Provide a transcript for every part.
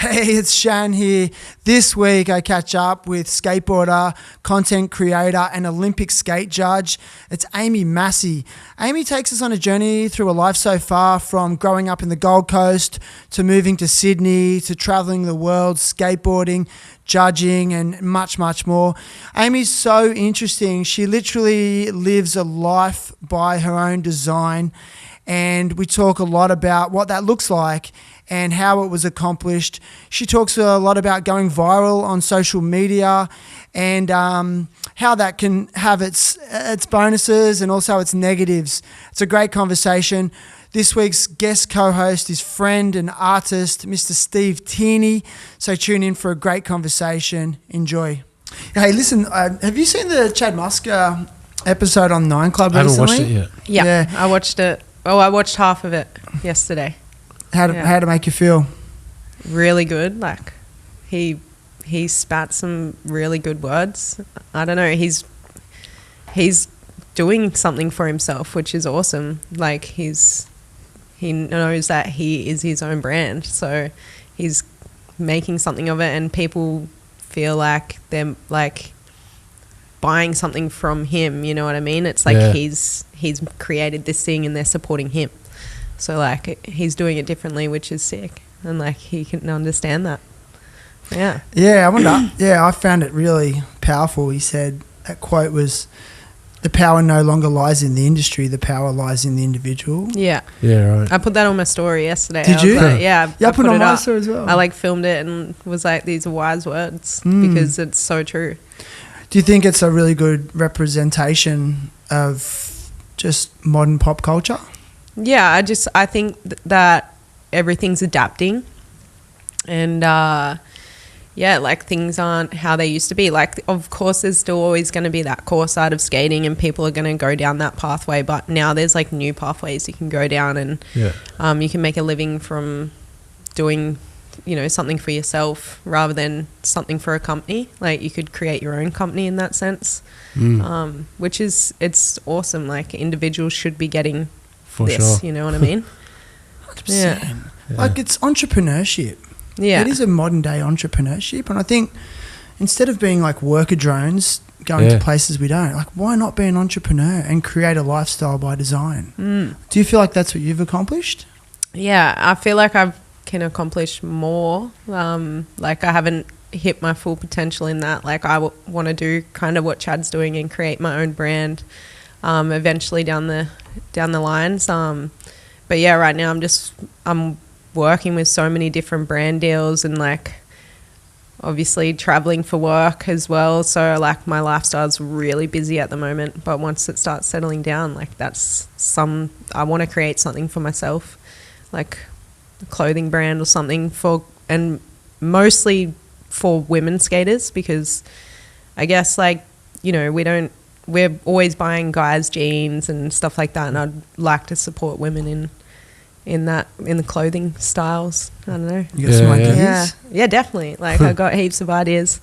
Hey, it's Shan here. This week I catch up with skateboarder, content creator and Olympic skate judge. It's Aimee Massie. Aimee takes us on a journey through a life so far, from growing up in the Gold Coast to moving to Sydney to travelling the world, skateboarding, judging and much, much more. Aimee's so interesting. She literally lives a life by her own design, and we talk a lot about what that looks like and how it was accomplished. She talks a lot about going viral on social media and how that can have its bonuses and also its negatives. It's a great conversation. This week's guest co-host is friend and artist, Mr. Tierney. So tune in for a great conversation. Enjoy. Hey, listen, have you seen the Chad Musker episode on 9 Club recently? I haven't watched it yet. Yeah, I watched it. Oh, I watched half of it yesterday. How'd it make you feel? Really good. Like, he spat some really good words. I don't know. He's doing something for himself, which is awesome. Like, he knows that he is his own brand, so he's making something of it, and people feel like they're like buying something from him. You know what I mean? It's like he's created this thing, and they're supporting him. So, like, he's doing it differently, which is sick. And, like, he can understand that. Yeah. Yeah, I wonder. Yeah, I found it really powerful. He said, that quote was, the power no longer lies in the industry, the power lies in the individual. Yeah. Yeah, right. I put that on my story yesterday. Did you? Like, yeah. Yeah, I put it on my story as well. I, like, filmed it and was like, these are wise words because it's so true. Do you think it's a really good representation of just modern pop culture? Yeah, I think that everything's adapting, and like, things aren't how they used to be. Like, of course there's still always going to be that core side of skating, and people are going to go down that pathway, but now there's like new pathways you can go down, and you can make a living from doing, you know, something for yourself rather than something for a company. Like, you could create your own company in that sense, which is, it's awesome. Like, individuals should be getting for this, sure. You know what I mean? 100%. Yeah. Like, it's entrepreneurship. Yeah. It is a modern day entrepreneurship. And I think instead of being like worker drones going to places we don't, like, why not be an entrepreneur and create a lifestyle by design? Do you feel like that's what you've accomplished? Yeah, I feel like I can accomplish more. Like, I haven't hit my full potential in that. Like, I want to do kind of what Chad's doing and create my own brand eventually down the lines. But yeah, right now I'm working with so many different brand deals, and like, obviously traveling for work as well. So, like, my lifestyle's really busy at the moment, but once it starts settling down, like, I want to create something for myself, like a clothing brand or something and mostly for women skaters, because I guess, like, you know, we're always buying guys jeans and stuff like that, and I'd like to support women in the clothing styles. I don't know. You got some ideas? Yeah, definitely. Like, I got heaps of ideas.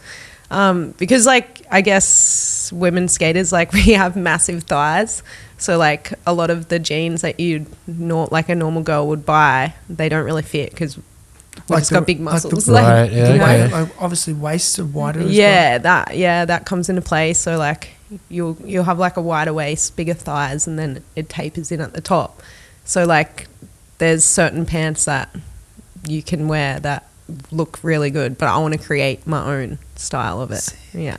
Because, like, I guess women skaters, like, we have massive thighs. So, like, a lot of the jeans that like a normal girl would buy, they don't really fit because we've just got big muscles. Right, yeah. Like, obviously waists are wider as well. That comes into play. So, like, you'll have like a wider waist, bigger thighs, and then it tapers in at the top. So, like, there's certain pants that you can wear that look really good, but I want to create my own style of it. Yeah.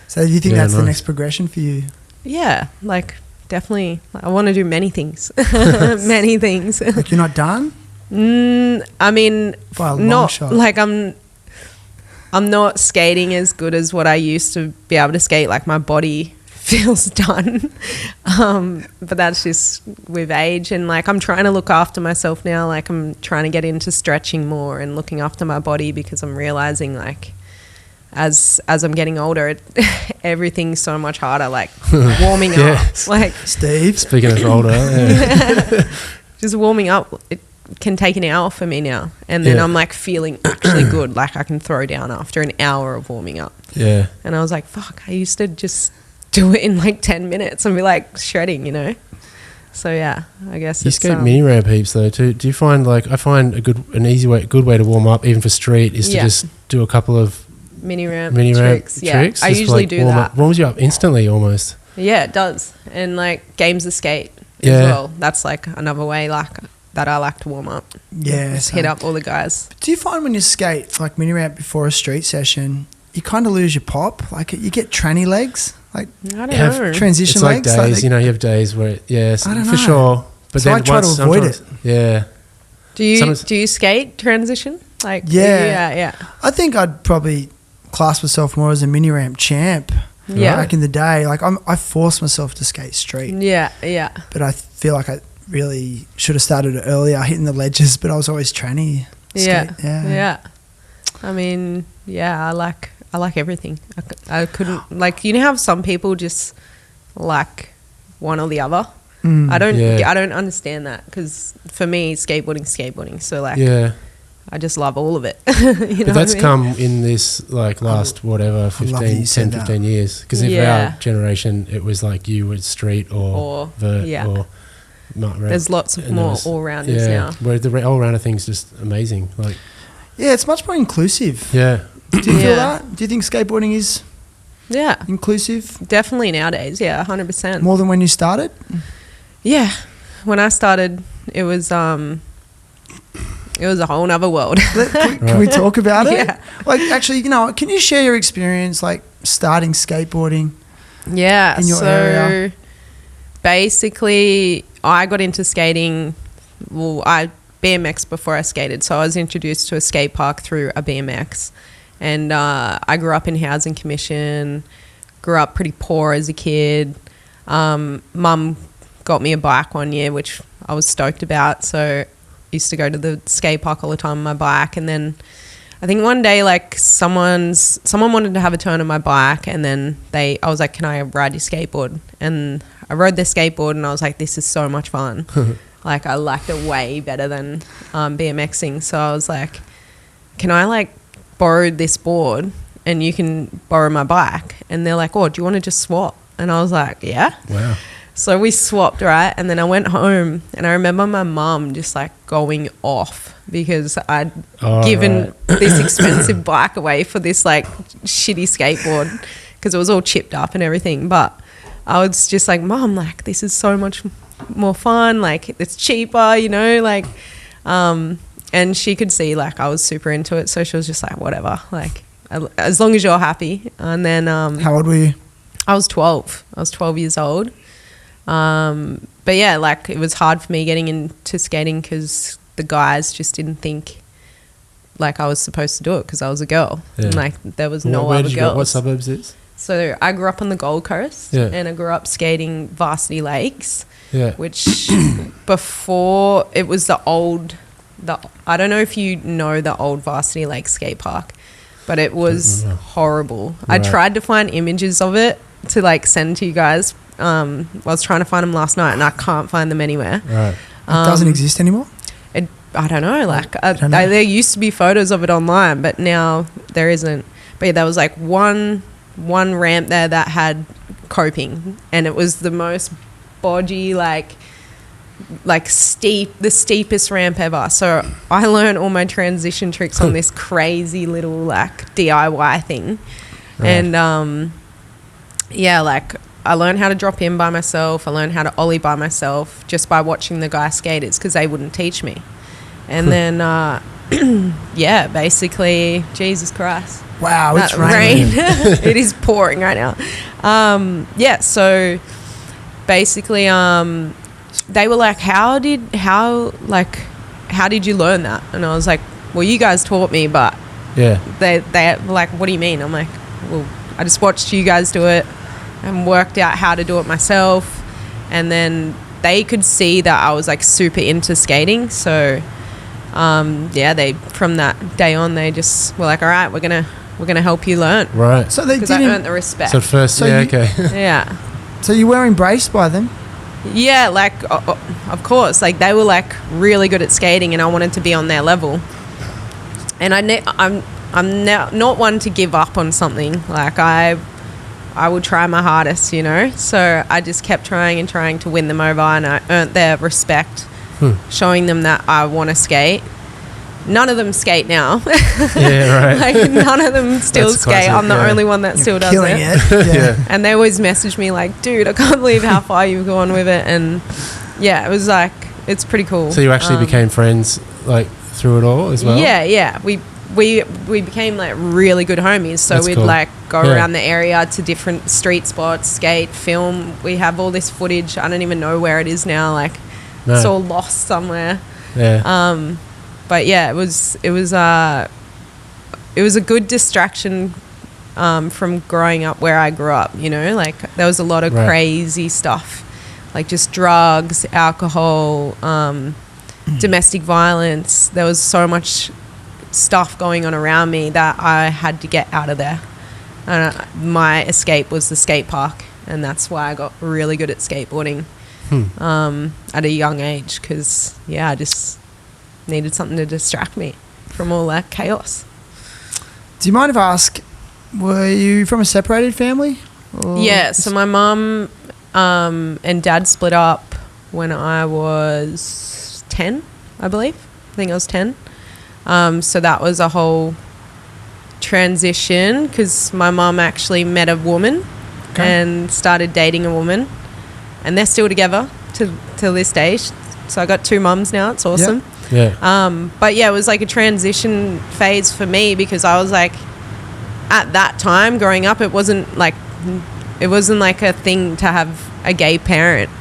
So do you think that's the next progression for you? Yeah, like, definitely. I want to do many things. Many things. Like, you're not done? I mean, by a long shot. Like, I'm not skating as good as what I used to be able to skate. Like, my body feels done. But that's just with age, and like, I'm trying to look after myself now. Like, I'm trying to get into stretching more and looking after my body, because I'm realizing, like, as I'm getting older, everything's so much harder, like warming up. Like, Steve, speaking of older, just warming up, it can take an hour for me now, and then I'm like feeling actually good, like I can throw down after an hour of warming up. Yeah. And I was like, fuck, I used to just do it in like 10 minutes and be like shredding, you know. So yeah, I guess you skate mini ramp heaps though too. Do you find like I find good way to warm up even for street is to just do a couple of mini ramp tricks. Yeah, I usually do that. Warms you up instantly almost. Yeah, it does. And like games of skate as well. That's like another way like that I like to warm up. Yeah, just hit up all the guys. Do you find when you skate like mini ramp before a street session, you kind of lose your pop? Like you get tranny legs. Like I don't know. Transition it's like legs. Days, you know, you have days where I don't know. for sure. But so then I try to avoid it. Yeah. Do you skate transition? Like yeah. I think I'd probably class myself more as a mini ramp champ. Yeah. Back in the day, like I forced myself to skate street. Yeah. But I feel like I really should have started earlier, hitting the ledges. But I was always tranny. Yeah. I mean, I like everything. I couldn't like you know how some people just like one or the other. I don't understand that because for me skateboarding. So like I just love all of it. But that's come in this like last 10, 15 years because in our generation it was like you were street or vert or not. There's lots of more all-rounders now. Where the all-rounder thing's just amazing. Like it's much more inclusive. Yeah. Do you feel that? Do you think skateboarding is inclusive? Definitely nowadays, 100%. More than when you started? Yeah. When I started, it was a whole nother world. Can we talk about it? Yeah. Like actually, can you share your experience like starting skateboarding? Yeah. In your area? Basically, I got into skating. Well, I BMX before I skated, so I was introduced to a skate park through a BMX. And I grew up in housing commission, grew up pretty poor as a kid. Mum got me a bike one year, which I was stoked about. So I used to go to the skate park all the time on my bike. And then I think one day like someone wanted to have a turn on my bike, and then I was like, can I ride your skateboard? And I rode their skateboard and I was like, this is so much fun. Like I liked it way better than BMXing. So I was like, can I like borrow this board and you can borrow my bike? And they're like, oh, do you want to just swap? And I was like, yeah. Wow. So we swapped, right? And then I went home and I remember my mum just like going off because I'd given this expensive bike away for this like shitty skateboard because it was all chipped up and everything. But I was just like, Mum, like this is so much more fun. Like it's cheaper, like, and she could see like I was super into it. So she was just like, whatever, like as long as you're happy. And then how old were you? I was 12. I was 12 years old. But yeah, like it was hard for me getting into skating because the guys just didn't think like I was supposed to do it because I was a girl. Yeah. And, like there was no other girls. What suburbs is? So I grew up on the Gold Coast and I grew up skating Varsity Lakes, which before it was I don't know if you know the old Varsity Lake skate park, but it was horrible. Right. I tried to find images of it to like send to you guys. I was trying to find them last night and I can't find them anywhere. Right. It doesn't exist anymore? I don't know. Like there used to be photos of it online, but now there isn't. But yeah, there was like one ramp there that had coping, and it was the most bodgy, like steep, the steepest ramp ever. So I learned all my transition tricks on this crazy little like DIY thing. Right. And like I learned how to drop in by myself. I learned how to ollie by myself just by watching the guy skaters because they wouldn't teach me. And then basically, Jesus Christ. Wow, it's raining. It is pouring right now. So basically they were like, how did you learn that? And I was like, well, you guys taught me, but they were like, what do you mean? I'm like, well, I just watched you guys do it and worked out how to do it myself. And then they could see that I was like super into skating. So they from that day on, they just were like, all right, we're gonna help you learn. Right. So they didn't. I earned the respect. So first, okay. Yeah. So you were embraced by them? Yeah, like of course, like they were like really good at skating, and I wanted to be on their level. And I'm now not one to give up on something. Like I I would try my hardest, you know. So I just kept trying and trying to win them over, and I earned their respect, showing them that I want to skate. None of them skate now. Yeah, right. Like, none of them still skate. I'm the only one that still does it. Yeah. And they always message me like, dude, I can't believe how far you've gone with it. And yeah, it was like, it's pretty cool. So you actually became friends like through it all as well? Yeah. We became like really good homies. So we'd like go around the area to different street spots, skate, film. We have all this footage. I don't even know where it is now. Like, it's all lost somewhere. Yeah. But yeah, it was a good distraction from growing up where I grew up, you know, like there was a lot of crazy stuff, like just drugs, alcohol, domestic violence. There was so much stuff going on around me that I had to get out of there. And my escape was the skate park, and that's why I got really good at skateboarding at a young age, because I just needed something to distract me from all that chaos. Do you mind if I ask, were you from a separated family? Yeah, so my mum and dad split up when I was 10, I believe. I think I was 10. So that was a whole transition, because my mum actually met a woman and started dating a woman, and they're still together till this day. So I got 2 mums now. It's awesome. Yep. Yeah. But yeah, it was like a transition phase for me, because I was like, at that time growing up, it wasn't like a thing to have a gay parent.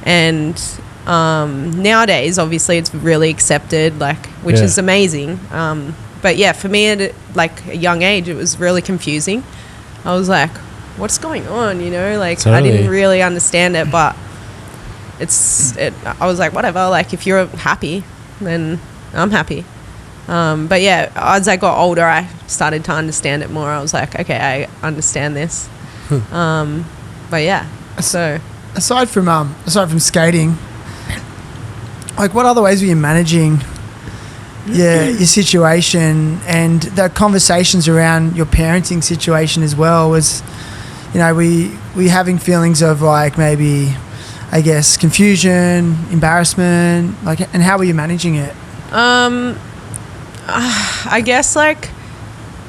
And nowadays, obviously, it's really accepted, like, which is amazing. But yeah, for me at like a young age, it was really confusing. I was like, what's going on? You know, like totally. I didn't really understand it, but I was like, whatever, like if you're happy, then I'm happy. But yeah, as I got older, I started to understand it more. I was like, okay, I understand this. But yeah, so aside from skating, like what other ways were you managing your situation and the conversations around your parenting situation as well? Was, you know, were you having feelings of like maybe, I guess, confusion, embarrassment, like, and how were you managing it? I guess like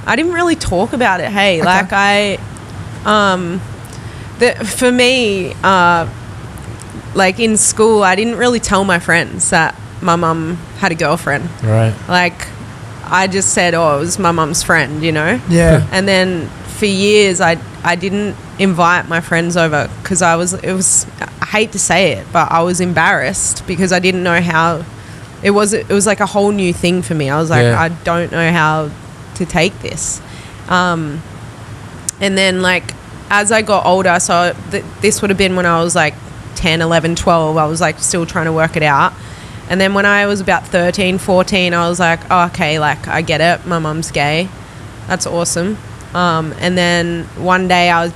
I didn't really talk about it. Hey, okay. Like for me, like in school, I didn't really tell my friends that my mum had a girlfriend. Right. Like I just said, oh, it was my mum's friend, you know? Yeah. And then for years, I didn't invite my friends over because I hate to say it, but I was embarrassed because I didn't know how. It was like a whole new thing for me. I was like, I don't know how to take this. And then like as I got older, so this would have been when I was like 10, 11, 12, I was like still trying to work it out. And then when I was about 13, 14, I was like, oh, okay, like I get it. My mum's gay. That's awesome. And then one day I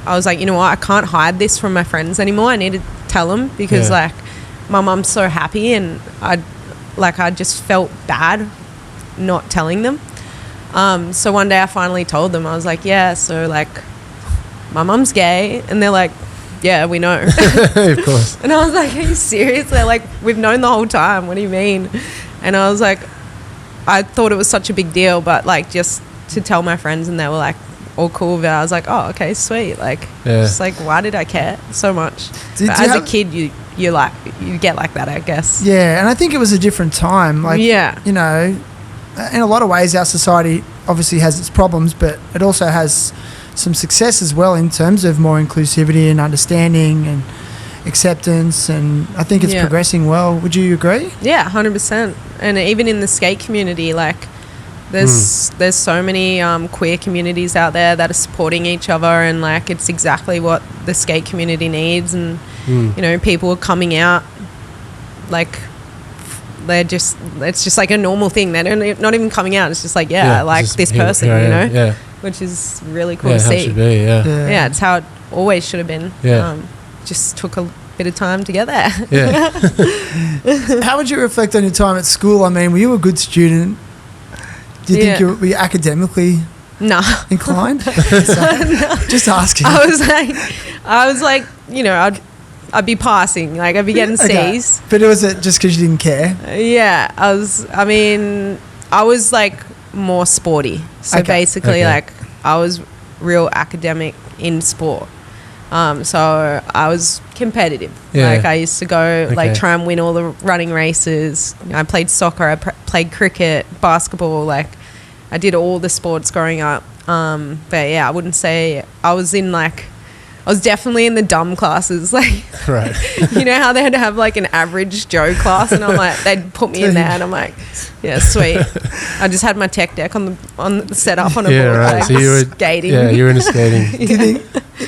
was like, you know what? I can't hide this from my friends anymore. I need to tell them because like my mum's so happy and I just felt bad not telling them. So one day I finally told them. I was like, yeah, so like my mum's gay. And they're like, yeah, we know. Of course. And I was like, are you serious? They're like, we've known the whole time. What do you mean? And I was like, I thought it was such a big deal, but like just to tell my friends, and they were like all cool with it. I was like, oh, okay, sweet. Like, just like, why did I care so much? As a kid, you get like that, I guess. Yeah, and I think it was a different time. Like, you know, in a lot of ways, our society obviously has its problems, but it also has some success as well in terms of more inclusivity and understanding and acceptance, and I think it's progressing well. Would you agree? Yeah, 100%. And even in the skate community, like there's so many queer communities out there that are supporting each other, and like it's exactly what the skate community needs. And you know, people are coming out like it's just like a normal thing. They're not even coming out. It's just like I like this person, you know, which is really cool to see. It should be, yeah, it's how it always should have been. Just took a bit of time to get there. How would you reflect on your time at school? I mean, were you a good student? Do you think were you academically Nah. inclined? Just asking. I was like, you know, I'd be passing, like I'd be getting C's. But was it just because you didn't care? Yeah, I was like more sporty. So basically, like I was real academic in sport. So I was competitive. Yeah. Like I used to go like try and win all the running races. I played soccer. I played cricket, basketball. Like I did all the sports growing up. But yeah, I wouldn't say I was in like. I was definitely in the dumb classes, like, right. You know how they had to have like an average Joe class, and I'm like, they'd put me in there, and I'm like, yeah, sweet. I just had my tech deck on the set up on a board, right. like, so you were skating. Yeah, you were into skating.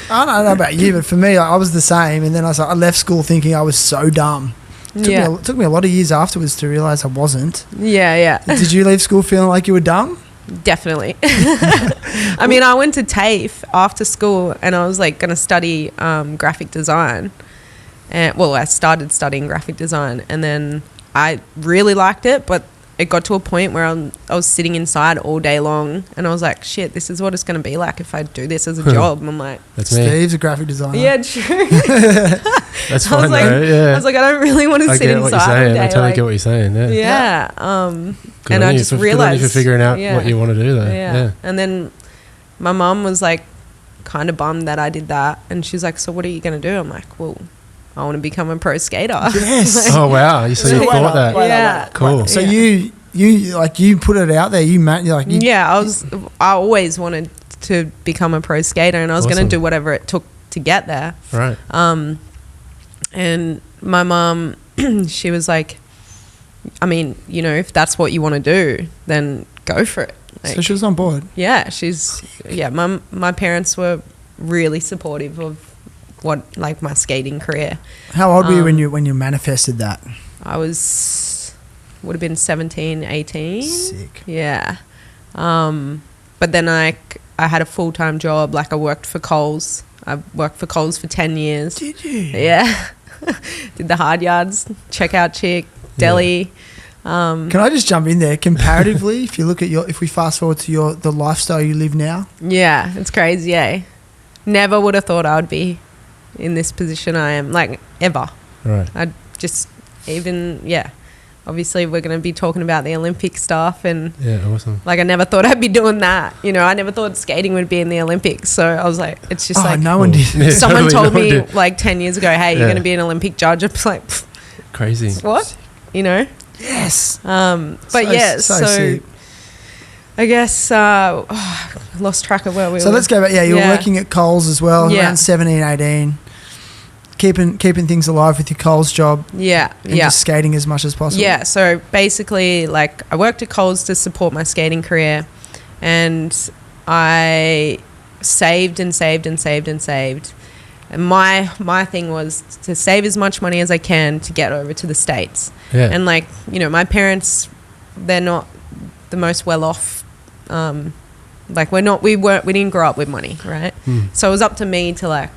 I don't know about you, but for me, I was the same. And then I left school thinking I was so dumb. It took me a lot of years afterwards to realise I wasn't. Yeah. Did you leave school feeling like you were dumb? Definitely. I mean, I went to TAFE after school, and I was like going to study graphic design. And I started studying graphic design, and then I really liked it, but it got to a point where I was sitting inside all day long, and I was like, shit, this is what it's going to be like if I do this as a job. And I'm like, Steve's a graphic designer. Yeah, true. That's fine, I was like, I don't really want to sit inside all day. I totally get what you're saying. Yeah. And I just realised. Good for figuring out what you want to do there. Yeah. And then my mum was like kind of bummed that I did that, and she's like, so what are you going to do? I'm like, well, I want to become a pro skater. Yes. Oh wow! So you thought that? Yeah. Cool. So you put it out there. I always wanted to become a pro skater, and I was going to do whatever it took to get there. Right. And my mum, she was like, I mean, you know, if that's what you want to do, then go for it. Like, so she was on board. Yeah, my parents were really supportive of my skating career. How old were you when you manifested that? I would have been 17, 18. Sick. Yeah. But then I had a full-time job. Like I worked for Coles. I worked for Coles for 10 years. Did you? Yeah. Did the hard yards, checkout chick, deli. Can I just jump in there? Comparatively, if we fast forward to the lifestyle you live now. Yeah, it's crazy, eh? Never would have thought I would be in this position I am, like, ever. Right. I just obviously we're going to be talking about the Olympic stuff, and awesome. Like I never thought I'd be doing that. You know, I never thought skating would be in the Olympics. So I was like, it's just no one did. Yeah, someone told me like 10 years ago, hey, you're going to be an Olympic judge. I was like, crazy. What? You know? Yes. So I guess lost track of where we were. So let's go back. Yeah, you were working at Coles as well, around 17, 18. Keeping things alive with your Coles job. Yeah. And just skating as much as possible. Yeah, so basically, like, I worked at Coles to support my skating career, and I saved and saved and saved and saved. And my thing was to save as much money as I can to get over to the States. Yeah. And, like, you know, my parents, they're not the most well-off. Like, we didn't grow up with money, right? So it was up to me to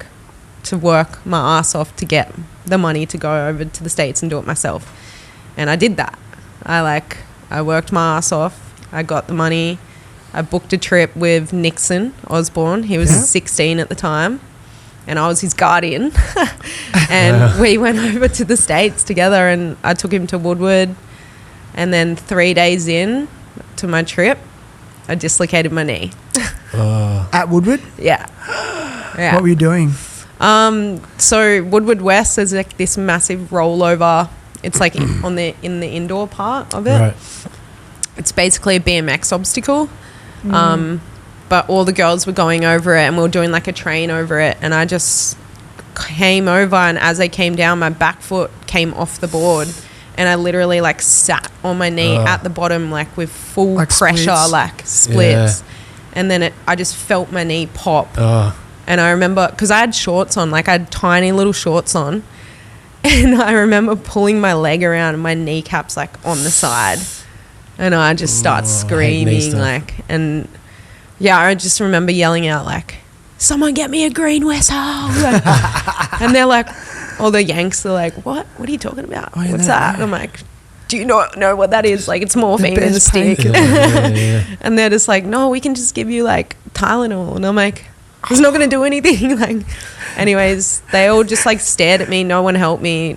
work my ass off to get the money to go over to the States and do it myself. And I did that. I worked my ass off. I got the money. I booked a trip with Nixon Osborne. He was 16 at the time, and I was his guardian. And we went over to the States together, and I took him to Woodward. And then 3 days in to my trip, I dislocated my knee. At Woodward? Yeah. What were you doing? So Woodward West is like this massive rollover. It's like in the indoor part of it. Right. It's basically a BMX obstacle. But all the girls were going over it, and we were doing like a train over it. And I just came over, and as I came down, my back foot came off the board, and I literally like sat on my knee at the bottom, like with full pressure, splits. Like splits. Yeah. And then I just felt my knee pop. And I remember, because I had shorts on, like I had tiny little shorts on. And I remember pulling my leg around, and my kneecap's like on the side. And I just start screaming, and I just remember yelling out like, someone get me a green whistle. And they're like, all the Yanks are like, what are you talking about? What's that? And I'm like, do you not know what that is? Like, it's morphine in the stick. And they're just like, no, we can just give you like Tylenol. And I'm like, it's not going to do anything. Like, anyways, they all just like stared at me. No one helped me.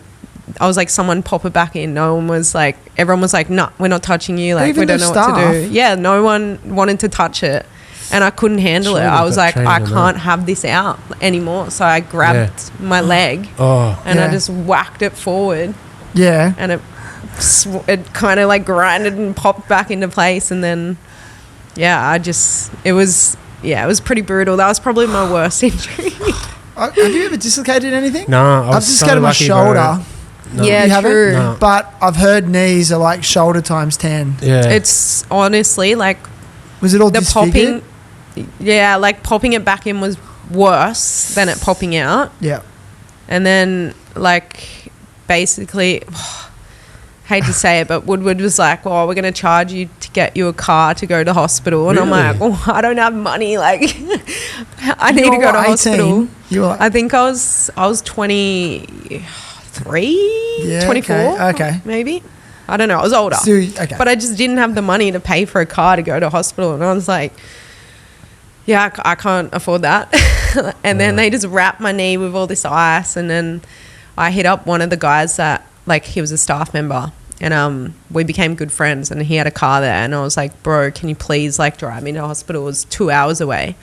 I was like, someone pop it back in. No one was like, everyone was like, no, we're not touching you. Like, we don't know what to do. Yeah, no one wanted to touch it. And I couldn't handle it. I was like, I can't have this out anymore. So I grabbed my leg and I just whacked it forward. Yeah. And it kind of like grinded and popped back into place. And then, it was pretty brutal. That was probably my worst injury. Have you ever dislocated anything? No, I've dislocated my shoulder. No. Yeah, you true. No. But I've heard knees are like shoulder times 10. Yeah. It's honestly like... Was it all disfigured? Yeah, like popping it back in was worse than it popping out. Yeah. And then like basically... hate to say it, but Woodward was like, well, we're going to charge you to get you a car to go to hospital. And I'm like, well, I don't have money. Like, I need to go to 18. Hospital. I think I was 23, 24, okay. Maybe. I don't know. I was older. But I just didn't have the money to pay for a car to go to hospital. And I was like, yeah, I can't afford that. And then they just wrapped my knee with all this ice. And then I hit up one of the guys that, like, he was a staff member. And we became good friends, and he had a car there. And I was like, bro, can you please like drive me to hospital? It was 2 hours away.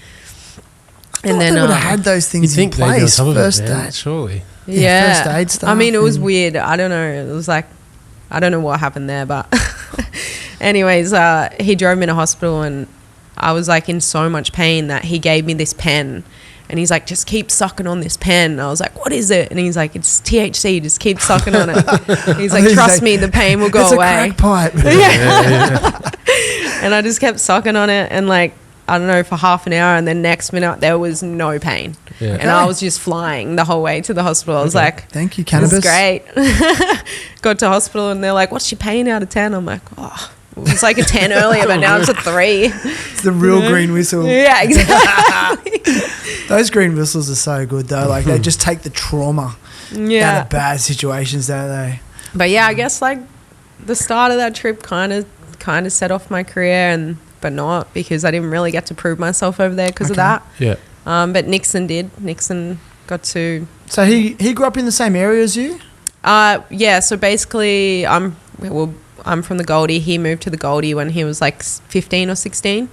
And then they would have had those things in place. First aid, surely. Yeah. First aid stuff. I mean, it was weird. I don't know. It was like, I don't know what happened there, but anyways, he drove me to hospital, and I was like in so much pain that he gave me this pen. And he's like, just keep sucking on this pen. And I was like, what is it? And he's like, it's THC. Just keep sucking on it. He's like, trust me, the pain will go away. It's a crack pipe. And I just kept sucking on it. And like, I don't know, for half an hour. And then next minute, there was no pain. Yeah. And I was just flying the whole way to the hospital. I was like, thank you, cannabis. This is great. Got to hospital and they're like, what's your pain out of 10? I'm like, oh. It was like a 10 earlier, but now it's a 3. It's the real green whistle. Yeah, exactly. Those green whistles are so good, though. Like, they just take the trauma out of bad situations, don't they? But, yeah, I guess, like, the start of that trip kind of set off my career, but not, because I didn't really get to prove myself over there because of that. Yeah. But Nixon did. Nixon got to... So he grew up in the same area as you? Yeah, so basically I'm from the Goldie. He moved to the Goldie when he was like 15 or 16.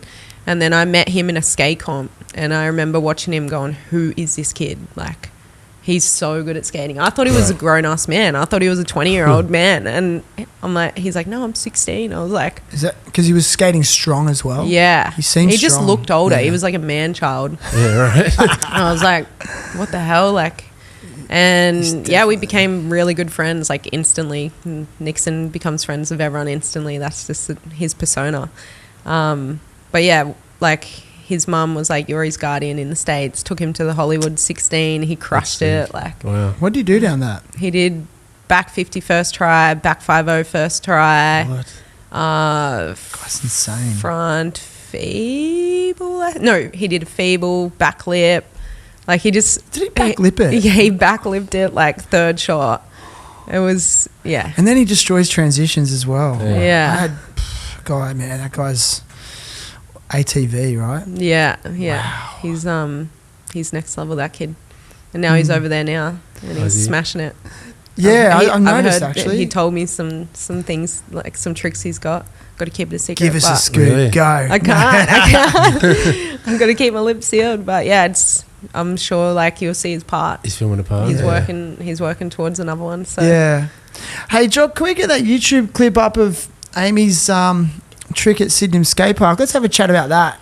And then I met him in a skate comp. And I remember watching him going, who is this kid? Like, he's so good at skating. I thought he was a grown-ass man. I thought he was a 20-year-old man. And I'm like, he's like, no, I'm 16. I was like... Is that because he was skating strong as well? Yeah. He seemed strong. He just looked older. Yeah. He was like a man-child. Yeah, right. And I was like, what the hell? Like... And yeah, we became really good friends, like instantly. Nixon becomes friends with everyone instantly. That's just his persona. But yeah, like his mum was like, you're his guardian in the States. Took him to the Hollywood 16. He crushed it. Like, wow. What did you do down that? He did back 50 first try, back 50 first try. What? That's insane. Front feeble. No, he did a feeble, back lip. Like he just... Did he backlip it? Yeah, he backlipped it like third shot. It was, yeah. And then he destroys transitions as well. Yeah. That guy's ATV, right? Yeah. Wow. He's next level, that kid. And now he's over there now and he's smashing it. Yeah, I've noticed actually. He told me some things, like some tricks he's got. Got to keep it a secret. Give us a scoop. Really? Go. I can't. I've got to keep my lips sealed. But yeah, I'm sure like you'll see his part. He's filming a part. He's working towards another one. So yeah. Hey, Jock, can we get that YouTube clip up of Aimee's trick at Sydenham Skate Park? Let's have a chat about that.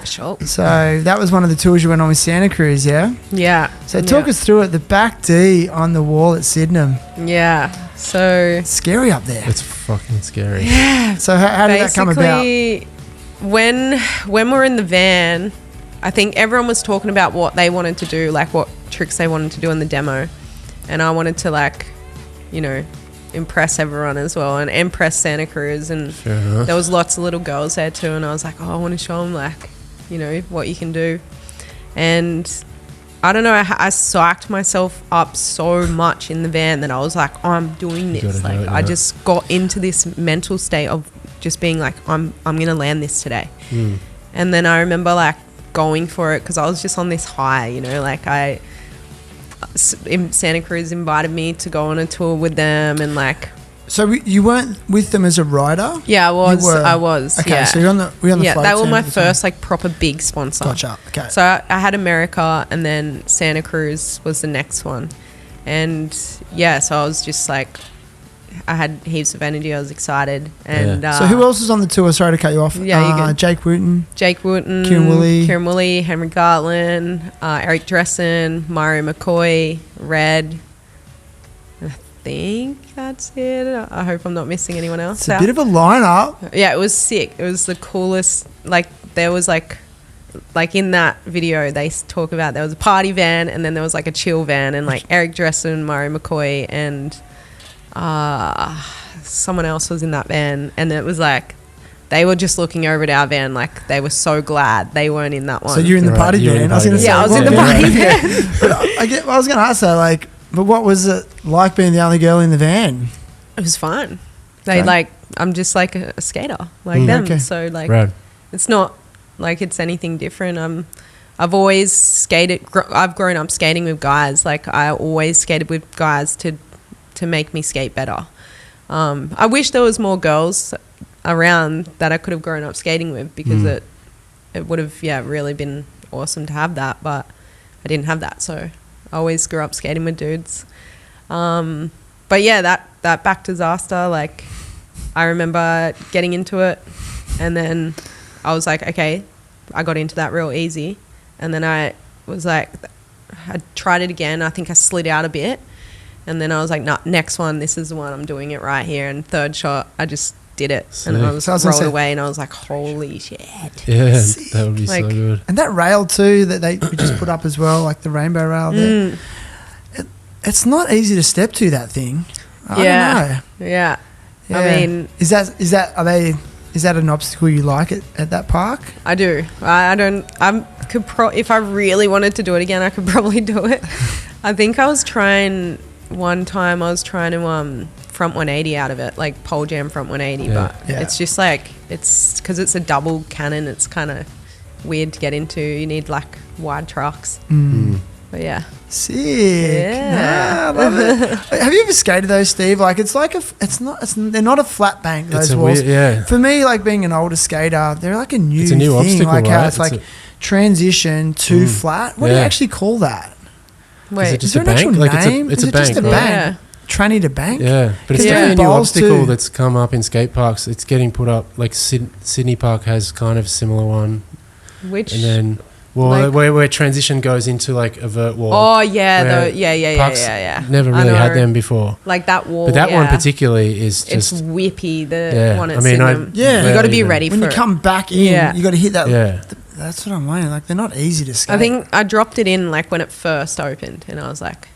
Sure. So that was one of the tours you went on with Santa Cruz, yeah? Yeah. So talk us through it. The back D on the wall at Sydenham. Yeah. So it's scary up there. It's fucking scary. Yeah. So how did that come about? When we're in the van, I think everyone was talking about what they wanted to do, like what tricks they wanted to do in the demo. And I wanted to impress everyone as well and impress Santa Cruz. And there was lots of little girls there too. And I was like, I want to show them what you can do. And I don't know, I psyched myself up so much in the van that I was like, I'm doing this. Like, I just got into this mental state of just being like, I'm going to land this today. And then I remember like going for it because I was just on this high, you know, like Santa Cruz invited me to go on a tour with them and like. So you weren't with them as a rider? Yeah, I was. Okay, yeah. so you're on the float they were team my at the time. first like proper big sponsor. Gotcha. Okay. So I had America and then Santa Cruz was the next one. And yeah, so I was just like, I had heaps of energy. I was excited. And so who else was on the tour? Sorry to cut you off. Yeah, Jake Wooten, Kieran Woolley, Henry Gartland, Eric Dressen, Mario McCoy, Red. I think that's it. I hope I'm not missing anyone else. It's a bit of a lineup. Yeah, it was sick. It was the coolest. Like there was like in that video they talk about there was a party van and then there was like a chill van and like Eric Dressen, Mario McCoy and someone else was in that van and it was like they were just looking over at our van like they were so glad they weren't in that one. So you're in the party van. I was going to say, I was in the party van. But I was going to ask that, like, but what was it like being the only girl in the van? It was fun. They like, I'm just like a skater like them. Okay. So like, Rad. It's not like it's anything different. I've always skated. I've grown up skating with guys. Like I always skated with guys to make me skate better. I wish there was more girls around that I could have grown up skating with because it would have really been awesome to have that, but I didn't have that, so I always grew up skating with dudes. But yeah, that back disaster, like I remember getting into it and then I was like, okay, I got into that real easy, and then I was like, I tried it again. I think I slid out a bit. And then I was like, nah, next one, this is the one, I'm doing it right here. And third shot, I just did it. Sick. And I was rolled away and I was like, holy shit. Yeah, that would be like, so good. And that rail too that they just put up as well, like the rainbow rail there. It's not easy to step to, that thing. I don't know. Yeah. I mean, is that an obstacle you like at that park? I do. If I really wanted to do it again, I could probably do it. I think I was trying to front 180 out of it, like pole jam front 180, but it's just like, it's because it's a double cannon, it's kind of weird to get into. You need like wide trucks. But yeah. Sick. Yeah. Nah, I love it. Have you ever skated those, Steve? Like it's like they're not a flat bank, those walls. For me, like being an older skater, they're like a new thing. Obstacle, like right? how it's like transition to flat. What do you actually call that? Wait, is there it just an a bank? actual name? It's Is a it just bank. a Right? bank? Tranny to bank? Yeah, but it's definitely a new obstacle that's come up in skate parks. It's getting put up, like Sydney Park has kind of a similar one. Which? And then, where transition goes into like a vert wall. Oh, yeah. Yeah. Never really had them before. Like that wall, but that one particularly is just... It's whippy, the one at Sydney. Yeah. You got to be ready for it. When you come back in, you got to hit that. Yeah. That's what I'm saying. Like, they're not easy to skate. I think I dropped it in like when it first opened and I was like,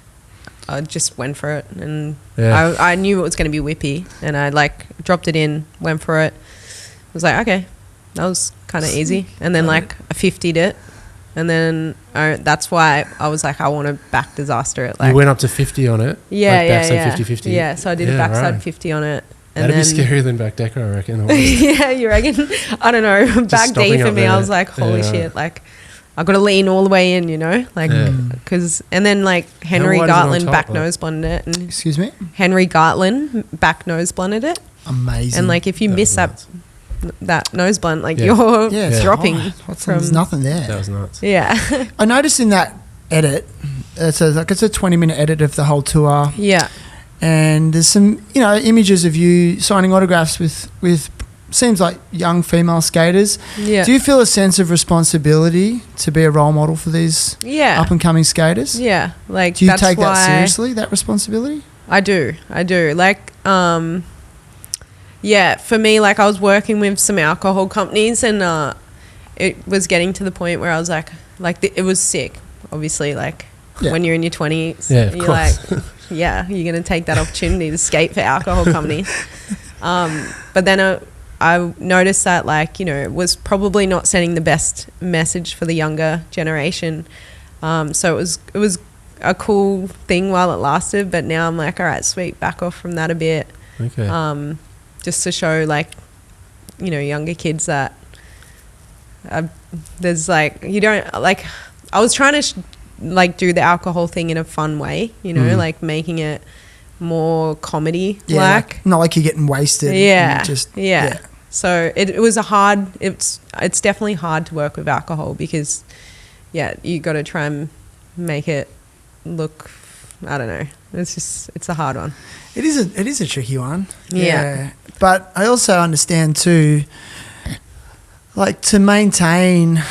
I just went for it and I knew it was going to be whippy and I like dropped it in, went for it. I was like, okay, that was kind of easy. And then like I 50'd it and then that's why I was like, I want to back disaster it. Like, you went up to 50 on it? Yeah, like backside 50-50? Yeah, so I did a backside 50 on it. And that'd be scarier than back decker, I reckon. Yeah, you reckon? I don't know. Back D for me, I was like, holy shit, like I got to lean all the way in, you know, like because and then like Henry Gartland back nose blunted it. And excuse me. Henry Gartland back nose blunted it. Amazing. And like if you miss that nose blunt, like you're dropping. There's nothing there. That was nuts. Yeah. I noticed in that edit, it's a 20-minute edit of the whole tour. Yeah. And there's some, images of you signing autographs with seems like young female skaters. Yeah. Do you feel a sense of responsibility to be a role model for these up and coming skaters? Yeah. Like, do you take that seriously, that responsibility? I do. Like, for me, like I was working with some alcohol companies and it was getting to the point where I was like it was sick, obviously, like when you're in your 20s, you're like, you're going to take that opportunity to skate for alcohol companies. But then I noticed that, like, it was probably not sending the best message for the younger generation. So it was a cool thing while it lasted, but now I'm like, all right, sweet, back off from that a bit. Okay. Just to show, like, you know, younger kids that there's like, you don't, like, I was trying to like do the alcohol thing in a fun way, you know, like making it more comedy, like not like you're getting wasted. Yeah. So it was it's definitely hard to work with alcohol because you got to try and make it look, I don't know, it's a hard one. It is a tricky one. Yeah. But I also understand too, like, to maintain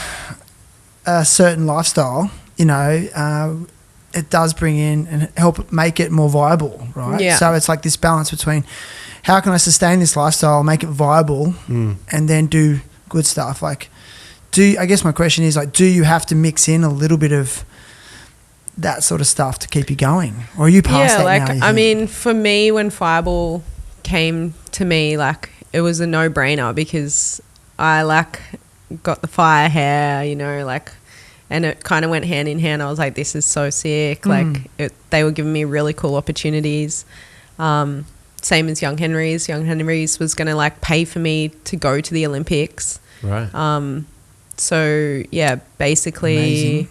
a certain lifestyle, you know, it does bring in and help make it more viable, right? Yeah. So it's like this balance between how can I sustain this lifestyle, make it viable, and then do good stuff. Like, I guess my question is, like, do you have to mix in a little bit of that sort of stuff to keep you going? Or are you past that like, now? I mean, for me, when Fireball came to me, like, it was a no-brainer because I, like, got the fire hair, you know, like, and it kind of went hand in hand. I was like, this is so sick. Like, they were giving me really cool opportunities. Same as Young Henry's. Young Henry's was going to, like, pay for me to go to the Olympics. Right. So, yeah, basically Amazing.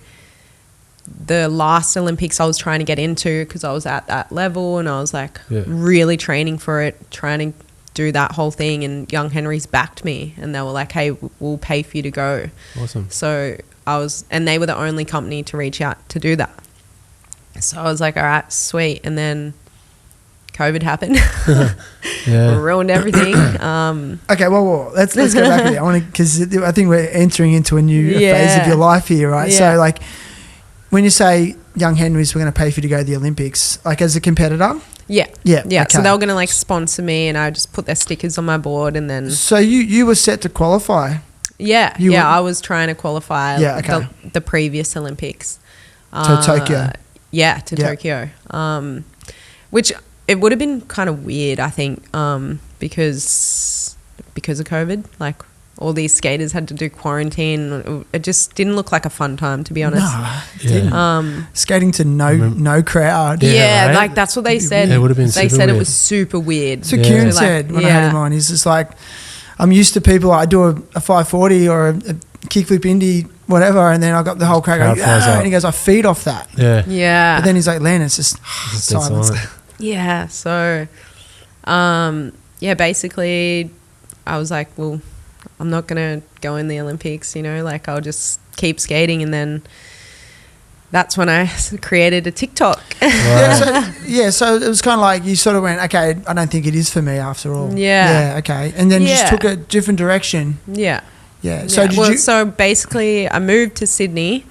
The last Olympics I was trying to get into because I was at that level and I was, like, really training for it, trying to do that whole thing, and Young Henry's backed me and they were like, hey, we'll pay for you to go. Awesome. So and they were the only company to reach out to do that. So I was like, all right, sweet. And then COVID happened. Ruined everything. Okay, well, let's go back a bit. I want to, because I think we're entering into a new phase of your life here, right? So, like, when you say Young Henry's were going to pay for you to go to the Olympics, like, as a competitor? Yeah. Okay. So they were going to, like, sponsor me and I just put their stickers on my board and then... So you were set to qualify? I was trying to qualify the previous Olympics. To Tokyo? To Tokyo. Which it would have been kind of weird, I think, because of COVID. Like, all these skaters had to do quarantine. It just didn't look like a fun time, to be honest. No, it didn't. Skating to no crowd. Right? Like, that's what they said. It would have been They said weird. It was super weird. So Kieran said when I had him on, he's just like, I'm used to people, I do a 540 or a kickflip indie, whatever, and then I got the whole crowd going, and he goes, I feed off that. Yeah. But then he's like, Len, it's just silence. Yeah. So, basically I was like, well, I'm not going to go in the Olympics, you know, like, I'll just keep skating. And then that's when I created a TikTok. Wow. So it was kind of like you sort of went, okay, I don't think it is for me after all. Yeah. Okay. And then you just took a different direction. Yeah. So So basically I moved to Sydney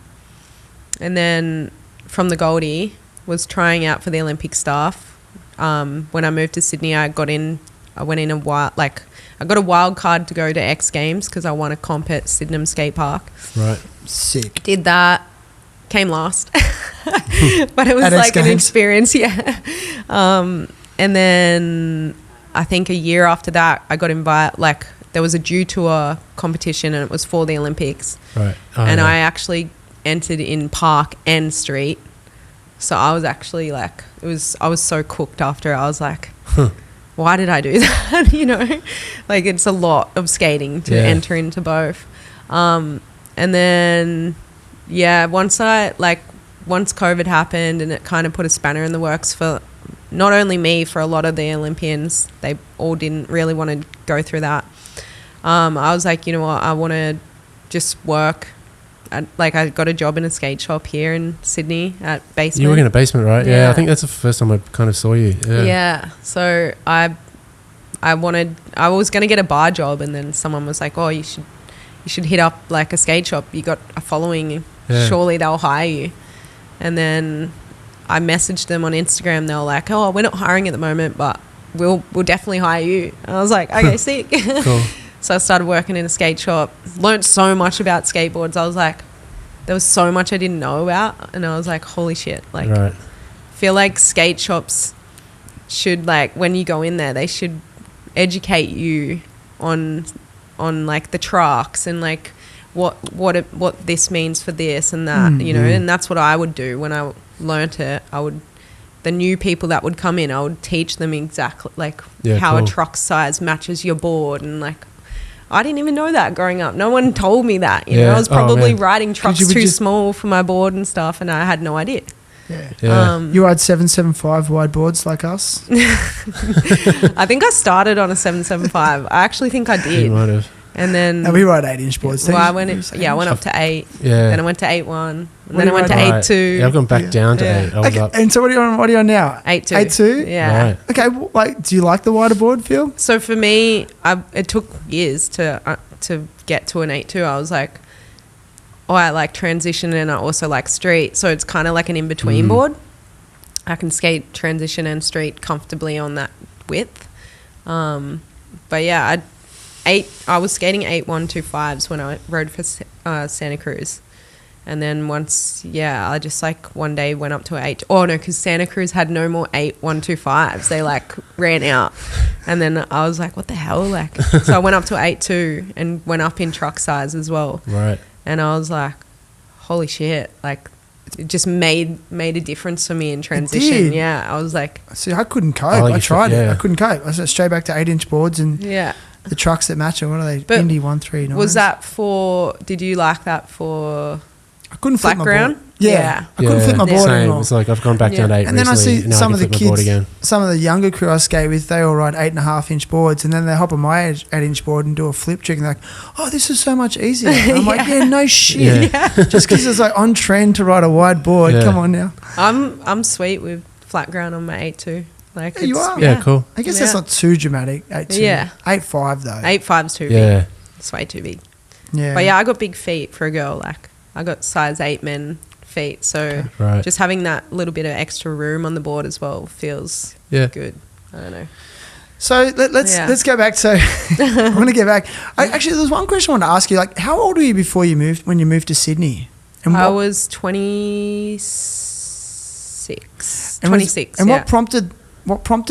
and then from the Goldie was trying out for the Olympic staff. When I moved to Sydney, I got in a I got a wild card to go to X Games because I won a comp at Sydenham Skate Park. Right. Sick. Did that. Came last. But it was at like an experience, and then I think a year after that, I got invited, like, there was a Dew Tour competition and it was for the Olympics. Right. I actually entered in park and street. So I was actually like, I was so cooked after. I was like, why did I do that? You know, like, it's a lot of skating to enter into both. And then, once COVID happened and it kind of put a spanner in the works for not only me, for a lot of the Olympians, they all didn't really want to go through that. I was like, you know what, I want to just work. I got a job in a skate shop here in Sydney at Basement. You work in a basement, right? Yeah, I think that's the first time I kind of saw you. Yeah. So I was going to get a bar job, and then someone was like, oh, you should hit up like a skate shop. You got a following. Surely they'll hire you. And then I messaged them on Instagram. They were like, oh, we're not hiring at the moment, but we'll definitely hire you. And I was like, okay, sick. Cool. So I started working in a skate shop, learned so much about skateboards. I was like, there was so much I didn't know about. And I was like, holy shit. Like, right. I feel like skate shops should, like, when you go in there, they should educate you on like the trucks and like what this means for this and that, you know, and that's what I would do when I learnt it. The new people that would come in, I would teach them exactly like how a truck size matches your board, and like I didn't even know that growing up. No one told me that. You know, I was probably riding trucks too small for my board and stuff, and I had no idea. You ride 775 wide boards like us? I think I started on a 775. I actually think I did. You might have. And then we ride 8-inch boards. Well, I went up to 8. Yeah. Then I went to 8.1. And then I went to 8.2. Yeah, I've gone back down to 8. I was up. And so what are you on now? 8.2. 8.2? Yeah. Right. Okay, like, do you like the wider board feel? So for me, it took years to get to an 8.2. I was like, I like transition and I also like street. So it's kind of like an in-between board. I can skate transition and street comfortably on that width. But yeah, I was skating 8.125s when I rode for Santa Cruz. And then once, I just like one day went up to an 8. Oh no, because Santa Cruz had no more 8.125s. They like ran out. And then I was like, what the hell? Like, so I went up to 8.2 and went up in truck size as well. Right. And I was like, holy shit. Like, it just made a difference for me in transition. It did. Yeah. I was like, see, I couldn't cope. I tried it. I couldn't cope. I went straight back to 8-inch boards and the trucks that match it. What are they? But Indy 139. Was that did you like that for I couldn't flip flat my ground? board. Yeah. I couldn't flip my board Same. anymore. It's like I've gone back down to 8 and then recently. I see Now some of the kids, kids, some of the younger crew I skate with, they all ride 8.5-inch boards, and then they hop on my 8-inch board and do a flip trick, and they're like, oh, this is so much easier. And I'm like, no shit. Just because it's like on trend to ride a wide board. Come on now. I'm sweet with flat ground on my 8.2. Like you are. Yeah, cool. I guess that's not too dramatic. 8.2. Yeah. 8.5 though. 8.5's too big. It's way too big. Yeah. But I got big feet for a girl. Like I got size 8 men feet, so just having that little bit of extra room on the board as well feels good. I don't know. So let's go back. So I want to get back. Actually, there's one question I want to ask you. Like, how old were you when you moved to Sydney? And I was 26. 26. And what prompted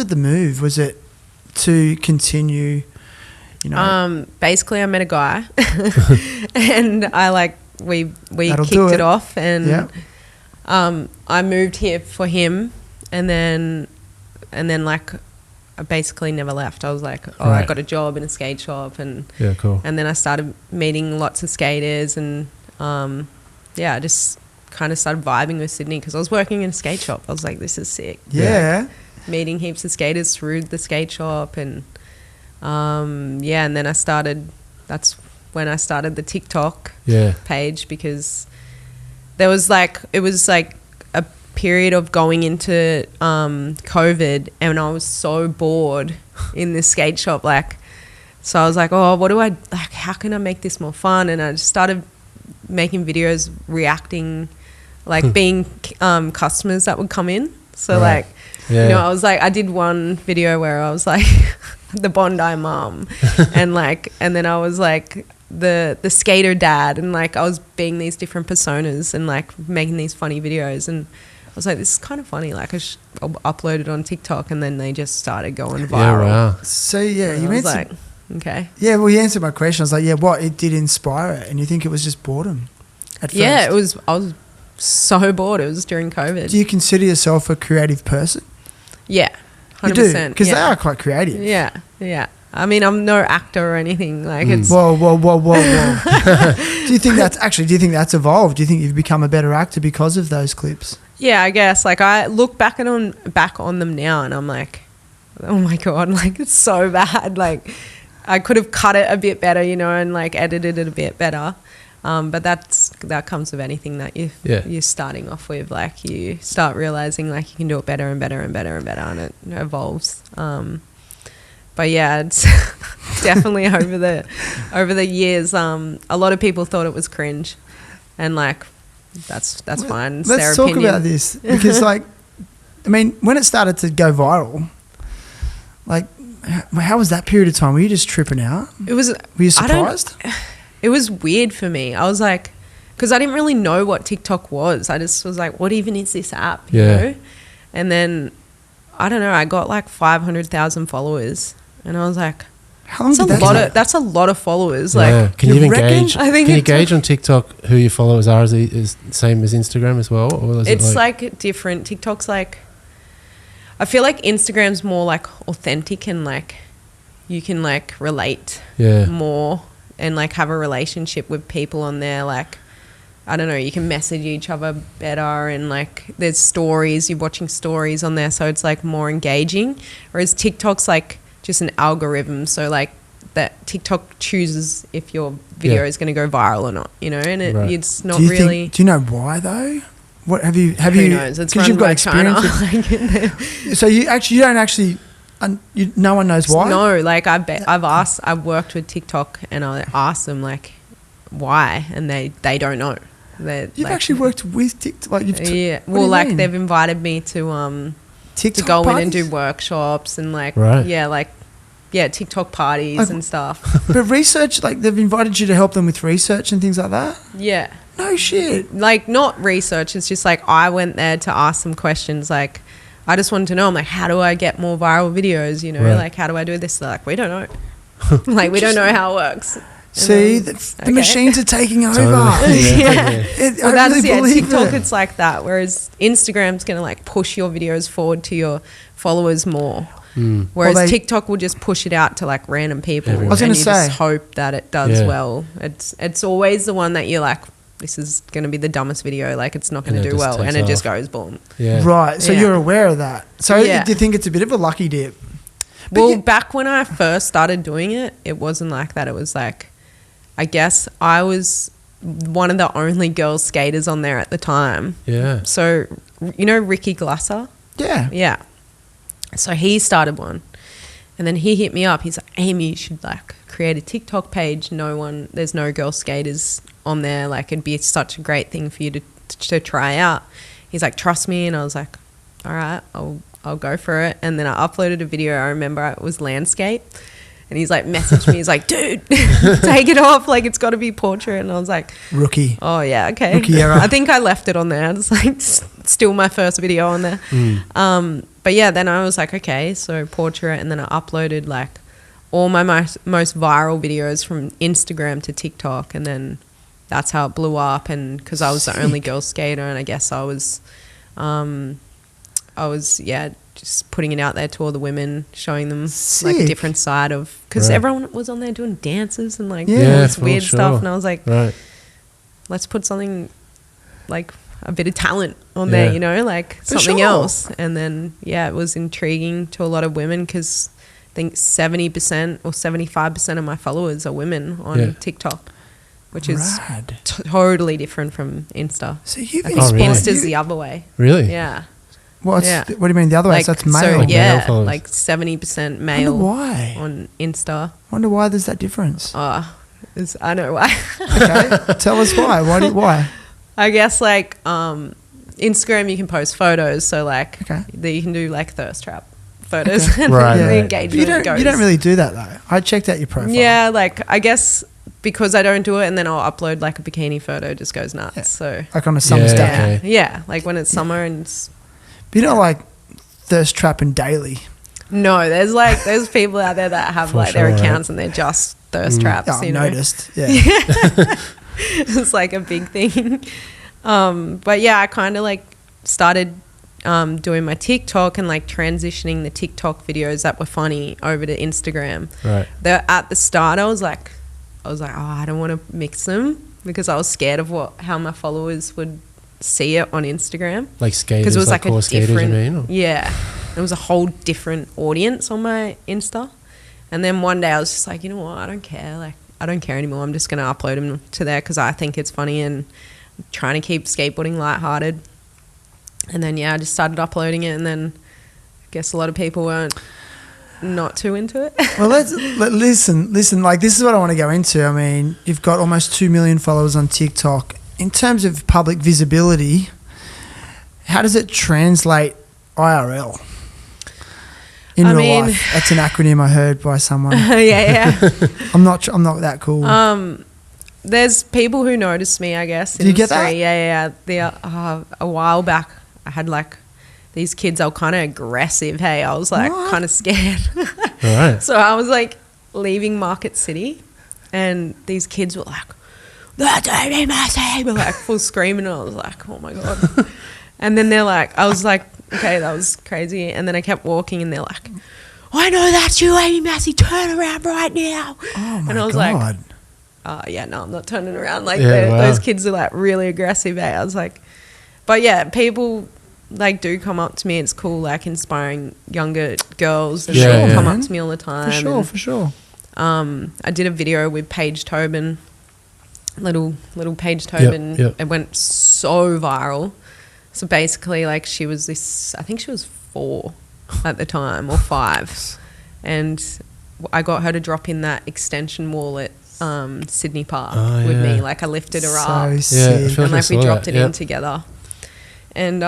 the move? Was it to continue? You know, basically, I met a guy, and we kicked it off, and I moved here for him, and then like I basically never left. I was like, I got a job in a skate shop, and cool. And then I started meeting lots of skaters, and I just kind of started vibing with Sydney because I was working in a skate shop. I was like, this is sick. Meeting heaps of skaters through the skate shop, and and then that's when I started the TikTok page, because it was like a period of going into COVID, and I was so bored in this skate shop. So I was like, how can I make this more fun? And I just started making videos reacting, being customers that would come in. So I was like, I did one video where I was like the Bondi mom and then I was like the skater dad, and I was being these different personas and making these funny videos, and I was like, this is kind of funny. I uploaded it on TikTok, and then they just started going viral. Wow. So you meant okay. Yeah, well, you answered my question. I was like, what it did inspire it, and you think it was just boredom at first? Yeah, it was. I was so bored. It was during COVID. Do you consider yourself a creative person? Yeah, 100%. You do, because they are quite creative. Yeah. I mean, I'm no actor or anything. It's whoa. Do you think that's evolved? Do you think you've become a better actor because of those clips? Yeah, I guess. I look back on them now, and I'm like, oh my God, it's so bad. I could have cut it a bit better, and edited it a bit better. But that comes with anything that you're starting off with. You start realizing you can do it better and better and better and better, and it evolves. But yeah, it's definitely over the years. A lot of people thought it was cringe, and that's fine. It's let's talk about this, because I mean, when it started to go viral, how was that period of time? Were you just tripping out? Were you surprised? It was weird for me. I was like, because I didn't really know what TikTok was. I just was like, what even is this app? You know? And then, I don't know, I got 500,000 followers, and I was like, How long did that take? That's a lot of followers. Yeah. Like, can you even reckon? gauge? I think can you gauge on TikTok who your followers are? Is the same as Instagram as well, or is it's it like different. TikTok's like, I feel like Instagram's more like authentic and like you can like relate more and like have a relationship with people on there. Like, I don't know, you can message each other better and like there's stories, you're watching stories on there, so it's like more engaging. Whereas TikTok's like just an algorithm, so like that TikTok chooses if your video is going to go viral or not, you know, and it's not really. Do you know why though? What have you? Who knows? It's run you've got by experience China. so you don't actually. No one knows why. No, like I've worked with TikTok and I asked them like why, and they don't know. You've like, actually worked with TikTok. Like they've invited me to TikTok to go parties? in and do workshops and like TikTok parties like, and stuff. But research, like they've invited you to help them with research and things like that? Yeah. No shit. Like not research, it's just like I went there to ask some questions. Like I just wanted to know, I'm like, how do I get more viral videos? You know, like how do I do this? They're like, we don't know. Like we don't know how it works. See, the machines are taking over. Well, that's TikTok. It's like that. Whereas Instagram's going to like push your videos forward to your followers more. Whereas TikTok will just push it out to like random people. I was going to say, just hope that it does well. It's always the one that you're like, this is going to be the dumbest video. Like it's not going to do well, and it just goes boom. Yeah. Right. So you're aware of that. So do you think it's a bit of a lucky dip? Well, back when I first started doing it, it wasn't like that. It was like, I guess I was one of the only girl skaters on there at the time. Yeah. So, you know Ricky Glasser? Yeah. Yeah. So he started one. And then he hit me up. He's like, Aimee, you should like create a TikTok page. There's no girl skaters on there. Like it'd be such a great thing for you to try out. He's like, trust me. And I was like, all right, I'll go for it. And then I uploaded a video. I remember it was landscape. And he's like, messaged me. He's like, dude, take it off. Like, it's got to be portrait. And I was like, rookie. Oh, yeah, okay. Rookie era. I think I left it on there. It's like still my first video on there. But yeah, then I was like, okay, so portrait. And then I uploaded like all my most viral videos from Instagram to TikTok. And then that's how it blew up. And because I was the only girl skater, and I guess I was just putting it out there to all the women, showing them like a different side of, because everyone was on there doing dances and like this weird stuff, and I was like, let's put something like a bit of talent on there, you know, like something else. And then it was intriguing to a lot of women, because I think 70% or 75% of my followers are women on TikTok, which is totally different from Insta. So Insta's the other way. Really? Yeah. What do you mean the other way? Like, so that's male. So, like 70% male. Why? On Insta. Wonder why there's that difference. I know why. Okay, tell us why. Why? I guess like Instagram, you can post photos, so like you can do like thirst trap photos, and the engagement goes. You don't really do that though. I checked out your profile. Yeah, like I guess because I don't do it, and then I'll upload like a bikini photo, just goes nuts. Yeah. So like on a summer's day. Yeah, like when it's summer and it's. But you don't like thirst trapping daily. No, there's people out there that have like their accounts and they're just thirst traps. I noticed. Yeah. It's like a big thing. But yeah, I kind of like started doing my TikTok and like transitioning the TikTok videos that were funny over to Instagram. Right. At the start, I was like, oh, I don't want to mix them, because I was scared of how my followers would see it on Instagram, like skaters, because it was like a different, Mm. it was a whole different audience on my Insta. And then one day I was just like, you know what, I don't care, like I don't care anymore, I'm just going to upload them to there because I think it's funny and I'm trying to keep skateboarding lighthearted. And then I just started uploading it, and then I guess a lot of people weren't not too into it. Well, listen, like this is what I want to go into. I mean, you've got almost 2 million followers on TikTok. In terms of public visibility, how does it translate IRL in real life? That's an acronym I heard by someone. Yeah. I'm not that cool. There's people who notice me, I guess. Do you get that? Yeah. A while back, I had like these kids. They were kind of aggressive. Hey, I was like kind of scared. Right. So I was like leaving Market City, and these kids were like, "That's Aimee Massie!" We're like full screaming, and I was like, "Oh my god!" And then they're like, I was like, "Okay, that was crazy." And then I kept walking, and they're like, "I know that's you, Aimee Massie. Turn around right now!" Oh my and I was god! Yeah, no, I'm not turning around. Like those kids are like really aggressive. I was like, but yeah, people like do come up to me. It's cool, like inspiring younger girls. And they come up to me all the time. For sure. I did a video with Paige Tobin, little Paige Tobin. Yep. It went so viral. So basically, like she was this. I think she was 4 at the time or 5, and I got her to drop in that extension wall at Sydney Park with me. Like I lifted her up, sick. and like we dropped it in together. And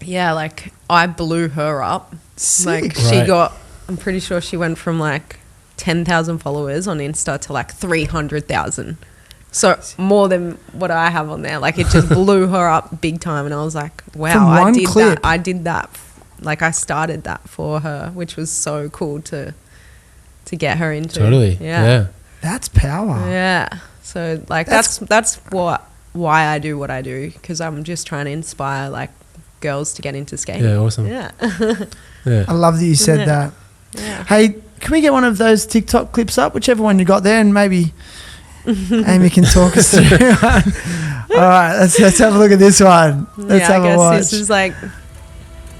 like I blew her up. Sick. Like she got, I'm pretty sure she went from like 10,000 followers on Insta to like 300,000. So more than what I have on there. Like it just blew her up big time. And I was like, wow, I did that. Like I started that for her, which was so cool to get her into. Totally. Yeah. That's power. Yeah. So like that's why I do what I do, because I'm just trying to inspire like girls to get into skating. Yeah, awesome. Yeah. I love that you said that. Yeah. Hey, can we get one of those TikTok clips up, whichever one you got there, and maybe Aimee can talk us through one. All right, let's have a look at this one. Let's have a watch. This is like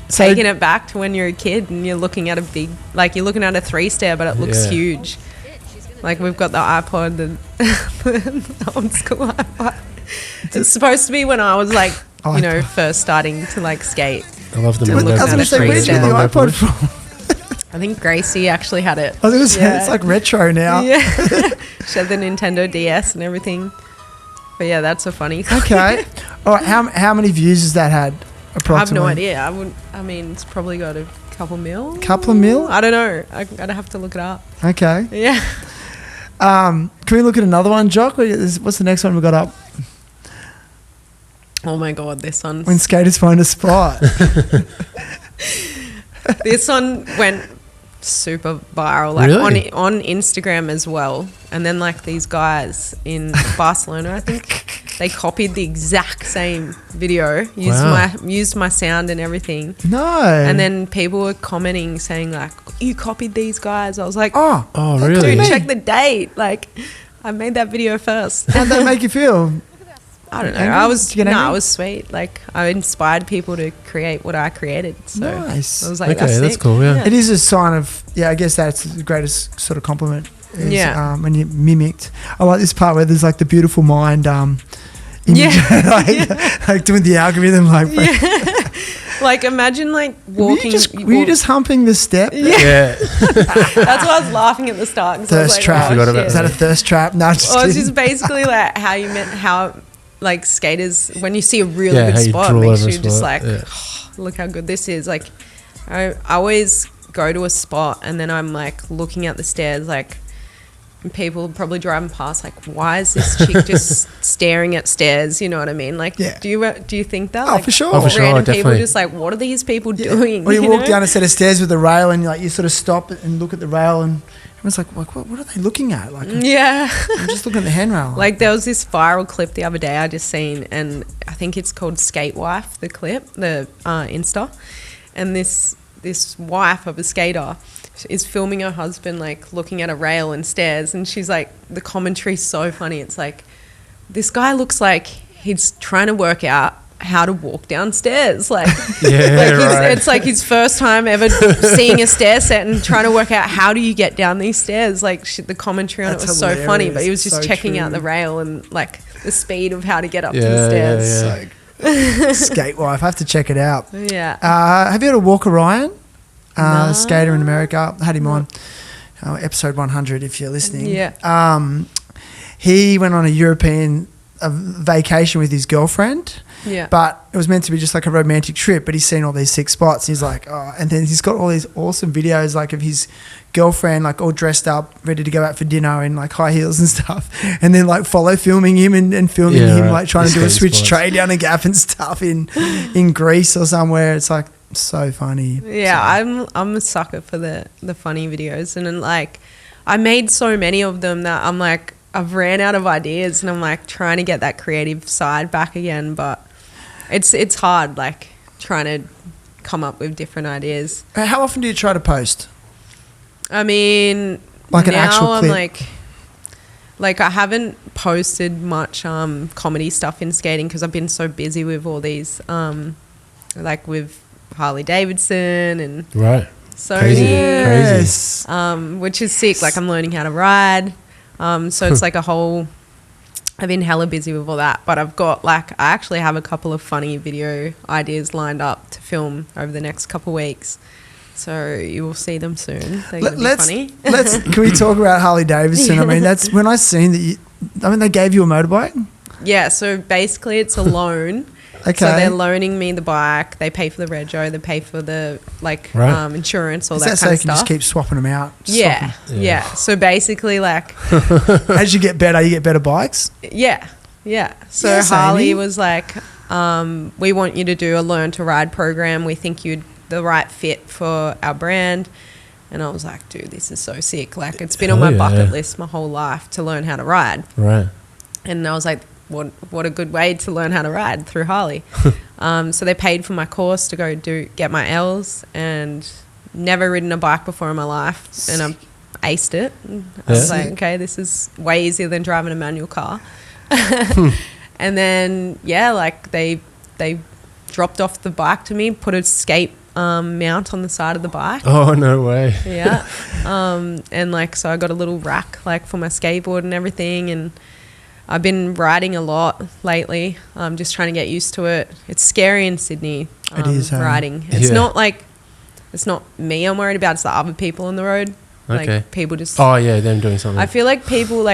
taking it back to when you're a kid and you're looking at a 3-stair, but it looks huge. Like we've got the iPod, the old school iPod. It's supposed to be when I was like, first starting to like skate. I love the I was going to say, where did you get the iPod from? I think Gracie actually had it. I was going to say, it's like retro now. Yeah. She had the Nintendo DS and everything. But yeah, that's a funny thing. Okay. All right, how many views has that had approximately? I have no idea. It's probably got a couple mil. Couple of mil? I don't know. I'd have to look it up. Okay. Yeah. Can we look at another one, Jock? What's the next one we got up? Oh my God, this one. When skaters find a spot. This one went super viral, like on Instagram as well. And then like these guys in Barcelona, I think, they copied the exact same video, used my sound and everything. No. And then people were commenting saying like, "You copied these guys." I was like, oh really? Dude, check the date. Like, I made that video first. How'd that make you feel? I don't know. I was sweet. Like I inspired people to create what I created. So nice. I was like, that's cool. Yeah. It is a sign of, I guess that's the greatest sort of compliment. Is, when you mimicked. I like this part where there's like the beautiful mind. Like doing the algorithm. Like imagine like walking. Were you just humping the step? Yeah. That's why I was laughing at the start. Thirst trap. Is that a thirst trap? No, just kidding. It's just basically like how like skaters, when you see a really good spot, makes you just like, look how good this is. Like I always go to a spot and then I'm like looking at the stairs, like people probably driving past, like, why is this chick just staring at stairs? You know what I mean? Like, do you think that? Oh, like, for sure. Random people just like, what are these people doing? Or you walk down a set of stairs with the rail and you sort of stop and look at the rail and everyone's like, what are they looking at? Like, I'm just looking at the handrail. Like there was this viral clip the other day I just seen, and I think it's called Skate Wife, the clip, the Insta, and this wife of a skater is filming her husband like looking at a rail and stairs, and she's like, the commentary's so funny. It's like, this guy looks like he's trying to work out how to walk downstairs. Like, it's like his first time ever seeing a stair set and trying to work out how do you get down these stairs. Like the commentary on it was hilarious. So funny, but he was just checking out the rail and like the speed of how to get up to the stairs. Skate Wife, I have to check it out. Yeah. Have you heard of Walker Ryan? No. Skater in America. I had him on episode 100 if you're listening. Yeah. He went on a European vacation with his girlfriend. Yeah. But it was meant to be just like a romantic trip, but he's seen all these sick spots. He's like, and then he's got all these awesome videos like of his girlfriend like all dressed up, ready to go out for dinner in like high heels and stuff. And then like filming him and filming him like trying to do a switch tray down a gap and stuff in Greece or somewhere. It's like, So funny. Yeah, I'm a sucker for the funny videos, and then like I made so many of them that I'm like I've ran out of ideas, and I'm like trying to get that creative side back again, but it's hard, like trying to come up with different ideas. How often do you try to post? I mean, like an now actual clip? I'm like I haven't posted much comedy stuff in skating because I've been so busy with all these like with Harley Davidson and Sony, crazy. Which is sick. Like I'm learning how to ride, so it's like a whole. I've been hella busy with all that, but I've got I actually have a couple of funny video ideas lined up to film over the next couple of weeks. So you will see them soon. They're going to be funny. Can we talk about Harley Davidson? I mean, that's when I seen that they gave you a motorbike? Yeah, so basically it's a loan. Okay. So they're loaning me the bike. They pay for the rego. They pay for the insurance, all that kind of stuff. So you can just keep swapping them out? Yeah. So basically as you get better bikes? Yeah. So yes, Harley Amy. was like, we want you to do a learn to ride program. We think you'd the right fit for our brand. And I was like, dude, this is so sick. Like it's been on my bucket list my whole life to learn how to ride. Right. And I was like, what a good way to learn how to ride through Harley. So they paid for my course to go get my L's, and never ridden a bike before in my life, and I aced it. I was like, okay, this is way easier than driving a manual car. And then they dropped off the bike to me, put a skate mount on the side of the bike. Oh, no way. Yeah. And so I got a little rack for my skateboard and everything, and I've been riding a lot lately. I'm just trying to get used to it. It's scary in Sydney. It is riding. It's not it's not me I'm worried about. It's the other people on the road. Okay. Like people just. Oh yeah, them doing something. I feel like people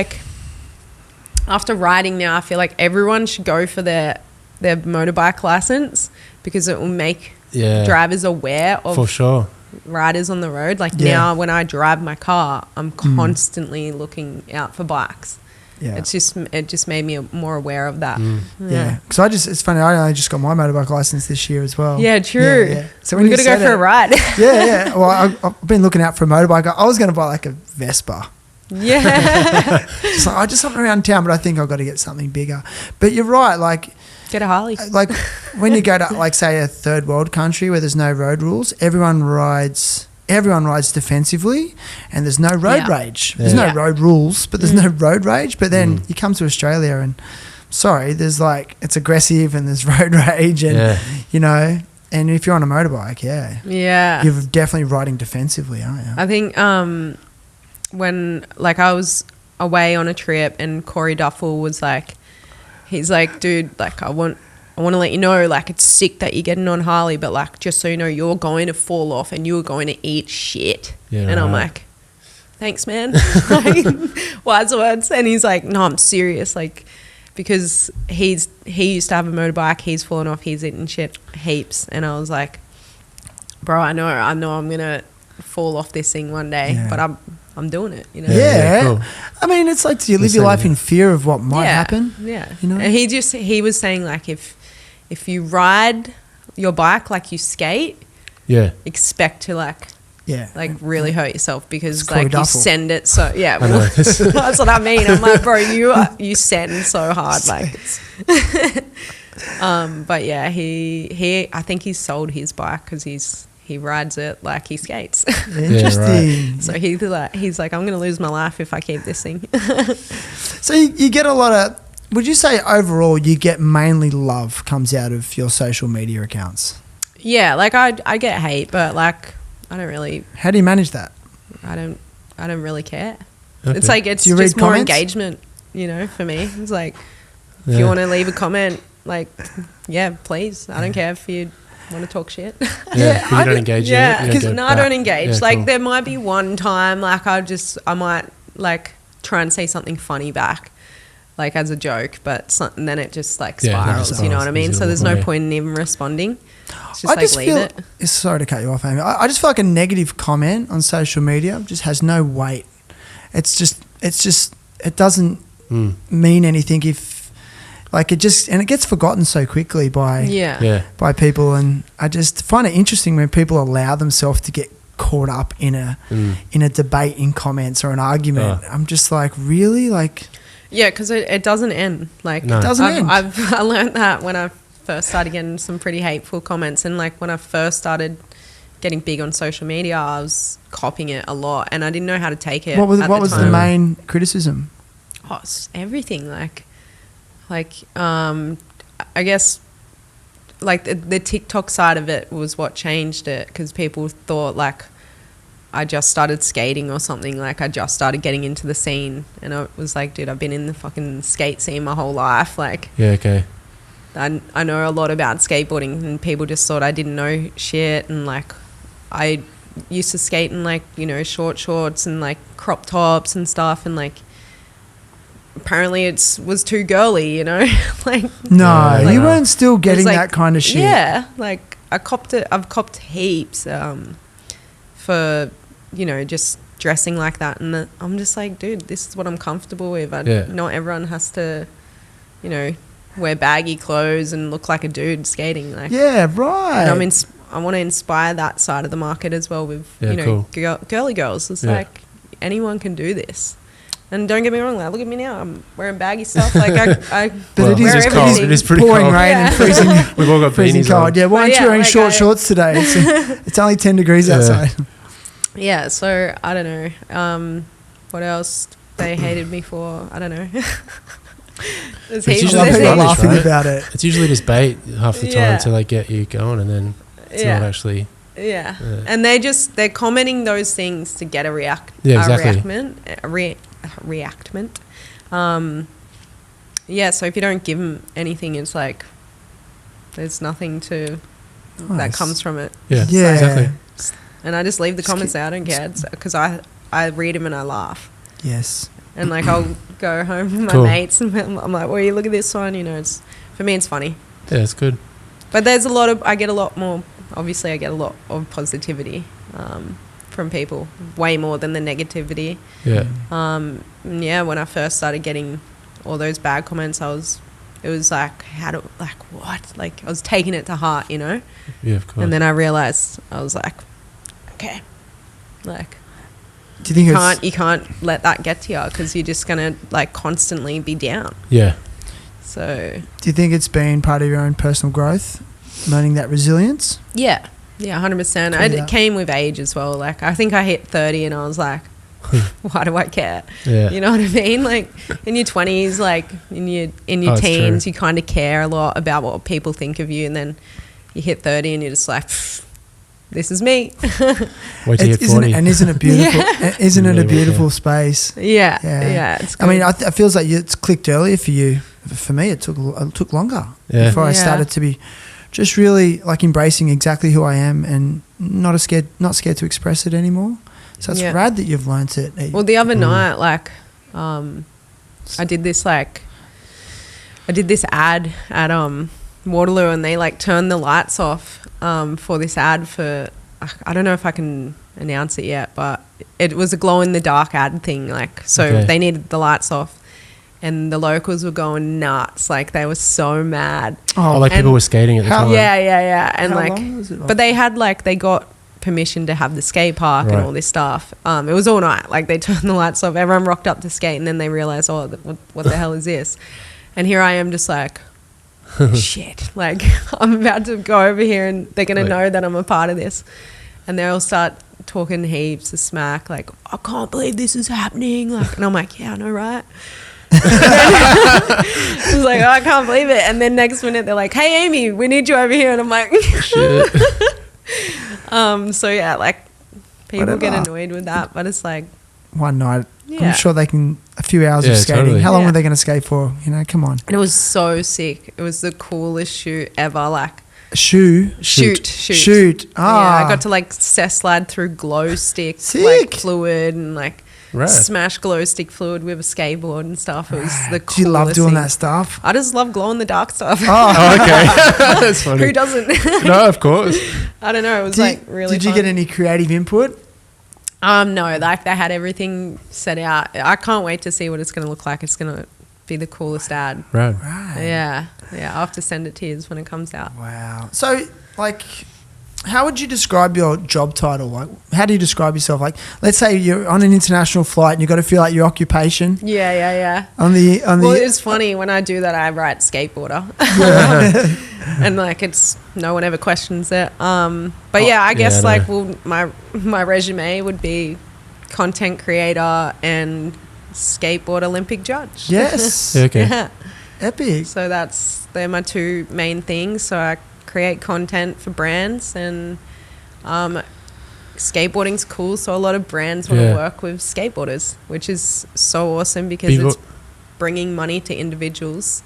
after riding now, I feel like everyone should go for their motorbike license because it will make drivers aware of for sure riders on the road. Now when I drive my car, I'm constantly looking out for bikes. Yeah. It just made me more aware of that. Yeah. Because it's funny, I only just got my motorbike license this year as well. Yeah, true. Yeah. So when we got to go for a ride. Yeah. Well, I've been looking out for a motorbike. I was going to buy a Vespa. Yeah. just something around town, but I think I've got to get something bigger. But you're right, get a Harley. When you go to say a third world country where there's no road rules, everyone rides defensively, and there's no road rage. There's no road rules, but there's no road rage. But then you come to Australia and, there's it's aggressive and there's road rage and, and if you're on a motorbike, you're definitely riding defensively, aren't you? I think when I was away on a trip and Corey Duffel was he's like, dude, I want to let you know, it's sick that you're getting on Harley, but just so you know, you're going to fall off and you're going to eat shit. Yeah, and I'm like, thanks, man. Wise words. And he's like, no, I'm serious. Because he used to have a motorbike, he's fallen off, he's eating shit heaps. And I was like, bro, I know I'm going to fall off this thing one day, but I'm doing it, Yeah. Cool. I mean, it's do you live your life in fear of what might happen? Yeah. And he was saying if you ride your bike like you skate, expect to really hurt yourself because you send it so that's what I mean. I'm like, bro, you send so hard but yeah, he I think he's sold his bike because he rides it like he skates. Interesting. So he's like, I'm going to lose my life if I keep this thing. So you get a lot of, would you say overall you get mainly love comes out of your social media accounts? Yeah, I get hate, but I don't really. How do you manage that? I don't really care. Okay. It's it's just more comments? engagement, for me. It's if you want to leave a comment, please. I don't care if you want to talk shit. Yeah, you don't engage. Yeah, because I don't engage. Yeah, cool. There might be one time I might try and say something funny back, as a joke, but then it just spirals. You know what I mean? So there's no point in even responding. It's just leave it. Sorry to cut you off, Amy. I just feel a negative comment on social media just has no weight. It doesn't mean anything if Like it gets forgotten so quickly by people, and I just find it interesting when people allow themselves to get caught up in a debate in comments or an argument. I'm just like, really? Like, yeah, because it doesn't end. Like, it doesn't end. I learned that when I first started getting some pretty hateful comments, and like when I first started getting big on social media, I was copying it a lot, and I didn't know how to take it. What was the main criticism? Oh, it's everything. Like I guess like the TikTok side of it was what changed it, because people thought like I just started skating or something, like I just started getting into the scene, and I was like, dude, I've been in the fucking skate scene my whole life. Like, yeah, okay, I know a lot about skateboarding, and people just thought I didn't know shit, and like I used to skate in like, you know, short shorts and like crop tops and stuff, and like apparently it was too girly, you know. Like, no, you weren't still getting like, that kind of shit. Yeah, like I've copped heaps for, you know, just dressing like that, and I'm just like, dude, this is what I'm comfortable with. Not everyone has to, you know, wear baggy clothes and look like a dude skating. Like, yeah, right. And I want to inspire that side of the market as well with, you know, girly girls. It's like anyone can do this. And don't get me wrong, like, look at me now. I'm wearing baggy stuff. Like but it is cold. It is pretty pouring cold. Rain and freezing. We've all got freezing cold. Yeah, why aren't you wearing short shorts today? It's only 10 degrees outside. Yeah, so I don't know. What else they hated me for? I don't know. It's usually people laughing about it. It's usually just bait half the time to like get you going, and then it's not actually. Yeah. And they're commenting those things to get a reactment. So if you don't give them anything, it's like there's nothing that comes from it. Yeah, exactly. And I just leave the comments out. I don't care, because I read them and I laugh. Yes. And like I'll go home with my mates and I'm like, well, you look at this one, you know, for me it's funny. Yeah, it's good. But I get a lot more of positivity from people, way more than the negativity. Yeah. When I first started getting all those bad comments, it was like, what? Like, I was taking it to heart, you know? Yeah, of course. And then I realized, I was like, okay, like, do you think you can't let that get to you, because you're just gonna like constantly be down. Yeah. So do you think it's been part of your own personal growth, learning that resilience? Yeah, 100%. It came with age as well. Like, I think I hit 30 and I was like, why do I care? Yeah. You know what I mean? Like, in your 20s, like in your teens, you kind of care a lot about what people think of you, and then you hit 30 and you're just like, this is me. Wait till you hit 40. And isn't it beautiful? Isn't it a beautiful space? Yeah. It's good. I mean, it feels like it's clicked earlier for you. For me, it took longer before I started to be just really like embracing exactly who I am, and not scared to express it anymore. So it's rad that you've learnt it. Well, the other night, like, I did this ad at Waterloo, and they like turned the lights off for this ad for, I don't know if I can announce it yet, but it was a glow in the dark ad thing. Like, so they needed the lights off, and the locals were going nuts. Like, they were so mad. People were skating at the time. Yeah. And how like, long was it? but they got permission to have the skate park and all this stuff. It was all night. Like, they turned the lights off. Everyone rocked up to skate, and then they realized, what the hell is this? And here I am, just like, shit. Like, I'm about to go over here, and they're gonna know that I'm a part of this, and they'll start talking heaps of smack. Like, I can't believe this is happening. Like, and I'm like, yeah, I know, right? I was like, I can't believe it. And then next minute they're like, hey Amy, we need you over here, and I'm like, shit. So yeah, like, people get annoyed with that, but it's like one night. I'm sure they can, a few hours of skating. Totally. How long were they going to skate for? You know, come on. And it was so sick. It was the coolest shoot ever. Like, shoot. I got to like slide through glow stick like fluid, and like smash glow stick fluid with a skateboard and stuff. It was the coolest. Do you love doing that stuff? I just love glow in the dark stuff. Oh, okay. That's funny. Who doesn't? No, of course. I don't know. It was really Did you get any creative input? No, like, they had everything set out. I can't wait to see what it's going to look like. It's going to be the coolest ad. Right. Yeah. I'll have to send it to you when it comes out. Wow. So, like, how would you describe your job title? Like, how do you describe yourself? Like, let's say you're on an international flight and you've got to feel like your occupation. Yeah. Well, it's funny when I do that. I write skateboarder, and like no one ever questions it. But yeah, I guess my resume would be content creator and skateboard Olympic judge. Yes. Okay. Yeah. Epic. So they're my two main things. So I create content for brands, and skateboarding's cool, so a lot of brands want to work with skateboarders, which is so awesome because it's bringing money to individuals.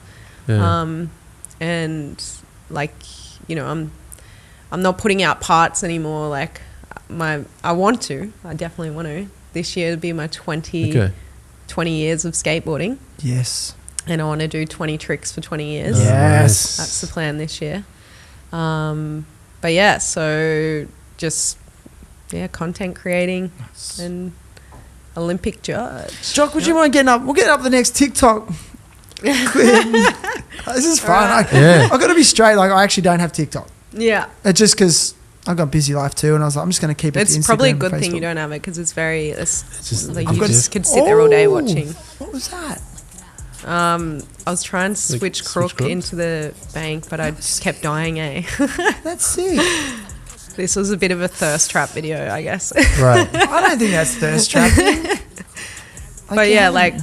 And like, you know, I'm not putting out parts anymore. Like I definitely want to. This year will be my 20 years of skateboarding. Yes. And I want to do 20 tricks for 20 years. Yes. That's the plan this year. But yeah, so just content creating and Olympic judge. Jock, would you mind getting up? We'll get up the next TikTok. This is fun. I've got to be straight. Like, I actually don't have TikTok. Yeah. It's just because I've got a busy life too, and I was like, I'm just going to keep it to Instagram. It's probably a good and thing Facebook. you don't have it because it's just like I've you got just could sit there all day watching. What was that? I was trying to switch crook into the bank, but I just kept dying, That's sick. This was a bit of a thirst trap video, I guess. Right. I don't think that's thirst trapping. But yeah, like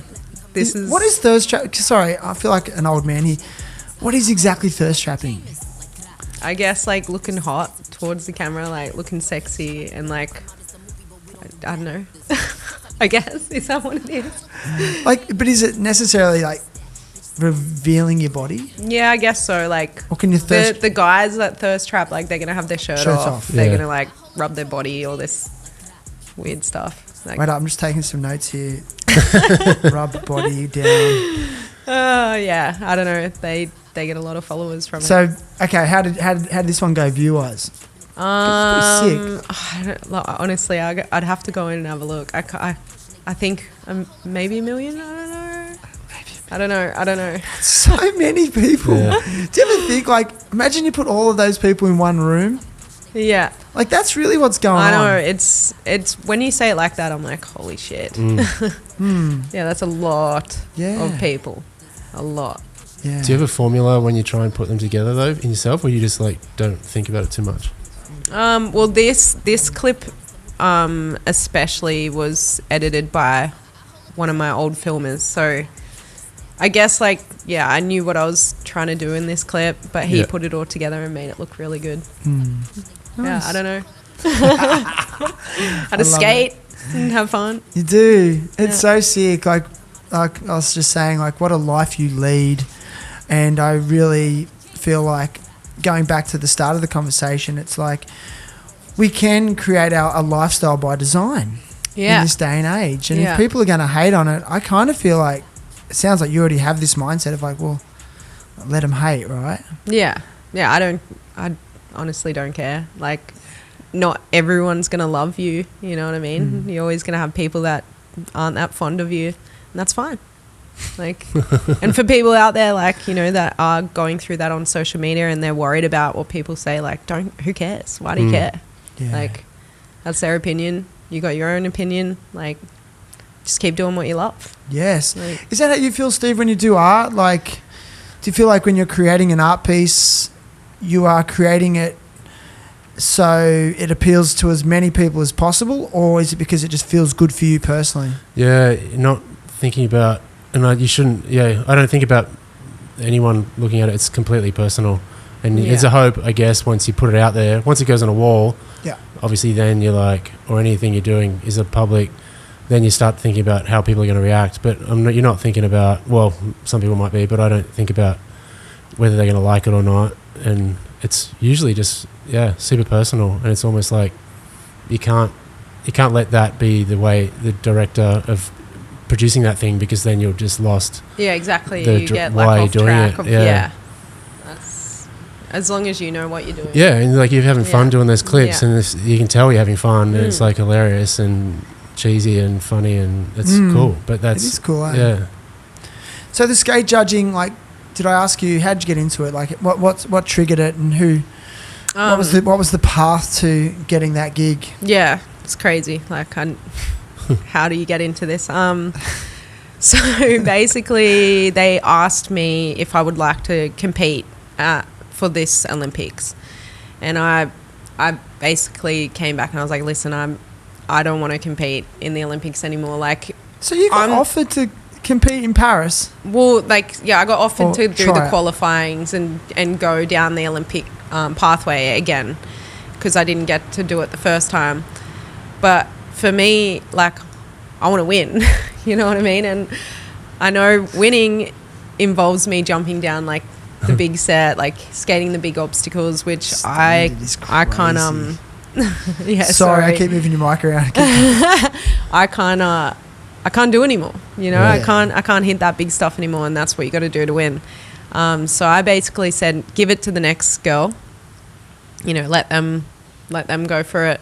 this is... What is thirst trap? Sorry, I feel like an old man here. What is exactly thirst trapping? I guess like looking hot towards the camera, like looking sexy and like, I don't know. I guess. Is that what it is? Like, but is it necessarily like revealing your body? Yeah, I guess so. Like, or can you thirst? The guys that thirst trap, like, they're gonna have their shirts off. They're gonna like rub their body, all this weird stuff. Like, wait up, I'm just taking some notes here. Rub body down. Yeah, I don't know. They get a lot of followers from it. So, okay, how did this one go view-wise? Sick. Honestly, I'd have to go in and have a look. I think maybe 1 million. I don't know. So many people. Yeah. Do you ever think, like, imagine you put all of those people in one room? Yeah. Like, that's really what's going on. I know. It's when you say it like that, I'm like, holy shit. Yeah, that's a lot of people. A lot. Yeah. Do you have a formula when you try and put them together though in yourself, or you just like don't think about it too much? Well, this clip especially was edited by one of my old filmers, so I guess like I knew what I was trying to do in this clip, but he put it all together and made it look really good. Nice. I don't know. How to skate and have fun. You do. It's so sick. Like I was just saying, like, what a life you lead. And I really feel like, going back to the start of the conversation, it's like we can create a lifestyle by design in this day and age. And if people are going to hate on it, I kind of feel like it sounds like you already have this mindset of like, well, let them hate, right? Yeah. I honestly don't care. Like, not everyone's going to love you, you know what I mean? You're always going to have people that aren't that fond of you, and that's fine. Like, and for people out there, like, you know, that are going through that on social media and they're worried about what people say, like, who cares? Why do you care? Yeah. Like, that's their opinion. You got your own opinion. Like, just keep doing what you love. Yes. Like, is that how you feel, Steve, when you do art? Like, do you feel like when you're creating an art piece, you are creating it so it appeals to as many people as possible, or is it because it just feels good for you personally? Yeah, not thinking about, and you shouldn't, I don't think about anyone looking at it. It's completely personal. And it's a hope, I guess, once you put it out there, once it goes on a wall, obviously then you're like, or anything you're doing is a public, then you start thinking about how people are going to react. But you're not thinking about, well, some people might be, but I don't think about whether they're going to like it or not. And it's usually just, super personal. And it's almost like you can't let that be the way the director of producing that thing, because then you're just lost. Yeah, exactly. You get like off track of, That's, as long as you know what you're doing. Yeah, and like you're having fun doing those clips, and you can tell you're having fun, and it's like hilarious and cheesy and funny, and it's cool. But it is cool. Yeah. So the skate judging, like, did I ask you, how'd you get into it? Like, what triggered it, and who? What was the path to getting that gig? Yeah, it's crazy. Like, how do you get into this? So basically, they asked me if I would like to compete for this Olympics, and I basically came back and I was like, listen, I don't want to compete in the Olympics anymore. Like, so you got offered to compete in Paris? Well, like, yeah, I got offered to do the qualifyings and go down the Olympic pathway again, because I didn't get to do it the first time. But for me, like, I want to win. You know what I mean? And I know winning involves me jumping down, like, the big set, like skating the big obstacles, which I can't yeah, sorry, I keep moving your mic around. I can't do anymore, you know. Yeah. I can't hit that big stuff anymore, and that's what you got to do to win. So I basically said, give it to the next girl, you know, let them go for it.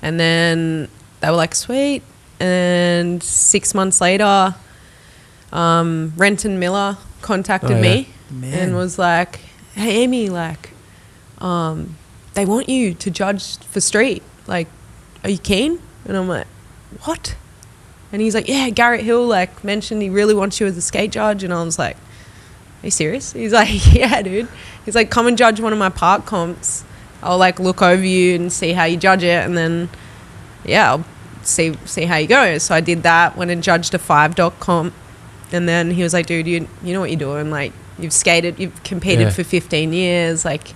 And then they were like, sweet. And 6 months later, Renton Miller contacted me and was like, hey, Aimee, like, they want you to judge for street. Like, are you keen? And I'm like, what? And he's like, yeah, Garrett Hill, like, mentioned he really wants you as a skate judge. And I was like, are you serious? He's like, yeah, dude. He's like, come and judge one of my park comps. I'll, like, look over you and see how you judge it. And then, yeah, I'll see how you go. So I did that, went and judged a 5-dock comp. And then he was like, dude, you know what you're doing. Like, you've skated, you've competed for 15 years. Like,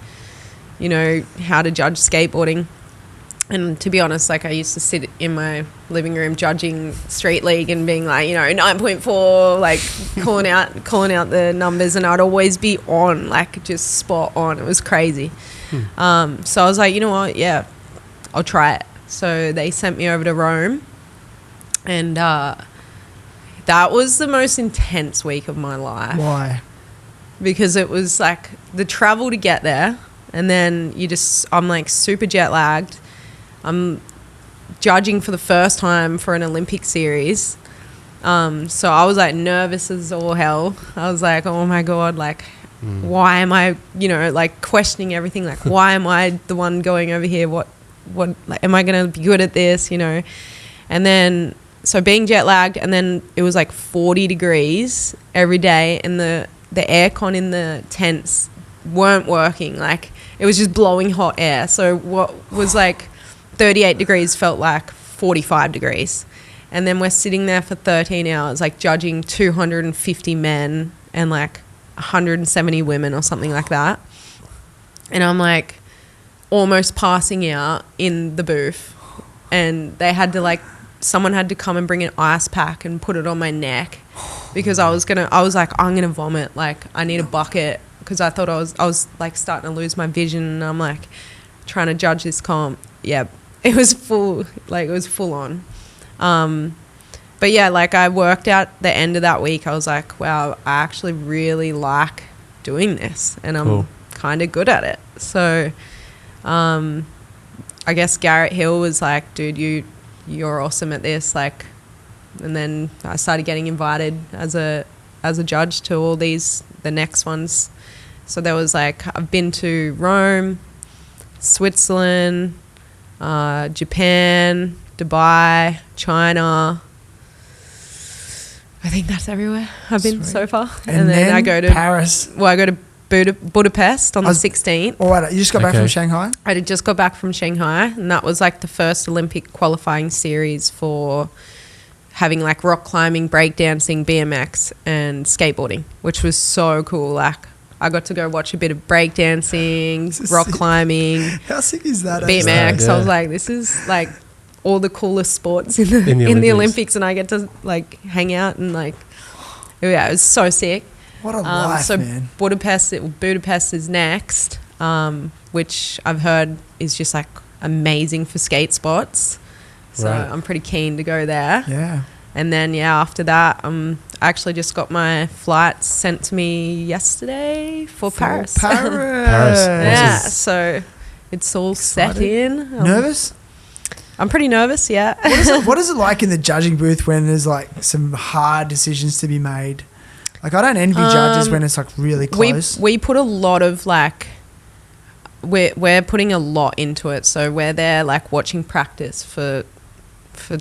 you know how to judge skateboarding. And to be honest, like, I used to sit in my living room judging street league and being like, you know, 9.4, like, calling out the numbers, and I'd always be on, like, just spot on. It was crazy. So I was like, you know what? Yeah, I'll try it. So they sent me over to Rome, and that was the most intense week of my life. Why? Because it was like the travel to get there, and then I'm like super jet lagged. I'm judging for the first time for an Olympic series. So I was like nervous as all hell. I was like, oh my God, like, why am I, you know, like questioning everything? Like, why am I the one going over here? What, like, am I going to be good at this, you know? And then, so being jet lagged, and then it was like 40 degrees every day, and the aircon in the tents weren't working. Like, it was just blowing hot air. So what was like 38 degrees felt like 45 degrees. And then we're sitting there for 13 hours, like judging 250 men and like 170 women or something like that. And I'm like almost passing out in the booth. And they had to, like, someone had to come and bring an ice pack and put it on my neck, because I was like, I'm going to vomit. Like, I need a bucket, because I thought I was like starting to lose my vision. And I'm like trying to judge this comp. Yeah. It was full on. But yeah, like, I worked out the end of that week. I was like, wow, I actually really like doing this, and I'm kind of good at it. So, I guess Garrett Hill was like, dude, you're awesome at this. Like, and then I started getting invited as a judge to all the next ones. So there was like, I've been to Rome, Switzerland, Japan, Dubai, China. I think that's everywhere I've been so far. And then I go to Paris. Well, I go to Budapest on the 16th. Oh, wait, you just got back from Shanghai? I did just got back from Shanghai, and that was like the first Olympic qualifying series for having like rock climbing, breakdancing, BMX, and skateboarding, which was so cool. Like, I got to go watch a bit of breakdancing, rock climbing. How sick is that? BMX. I was like, this is like all the coolest sports in the Olympics, and I get to like hang out and like, yeah, it was so sick. What a life, so man. Budapest is next, which I've heard is just like amazing for skate spots. So I'm pretty keen to go there. Yeah. And then, yeah, after that, I actually just got my flights sent to me yesterday for Paris. Paris. Yeah, so it's all set in. Nervous? I'm pretty nervous, yeah. What is it like in the judging booth when there's like some hard decisions to be made? Like, I don't envy judges when it's like really close. We put a lot of like, we're putting a lot into it. So we're there like watching practice for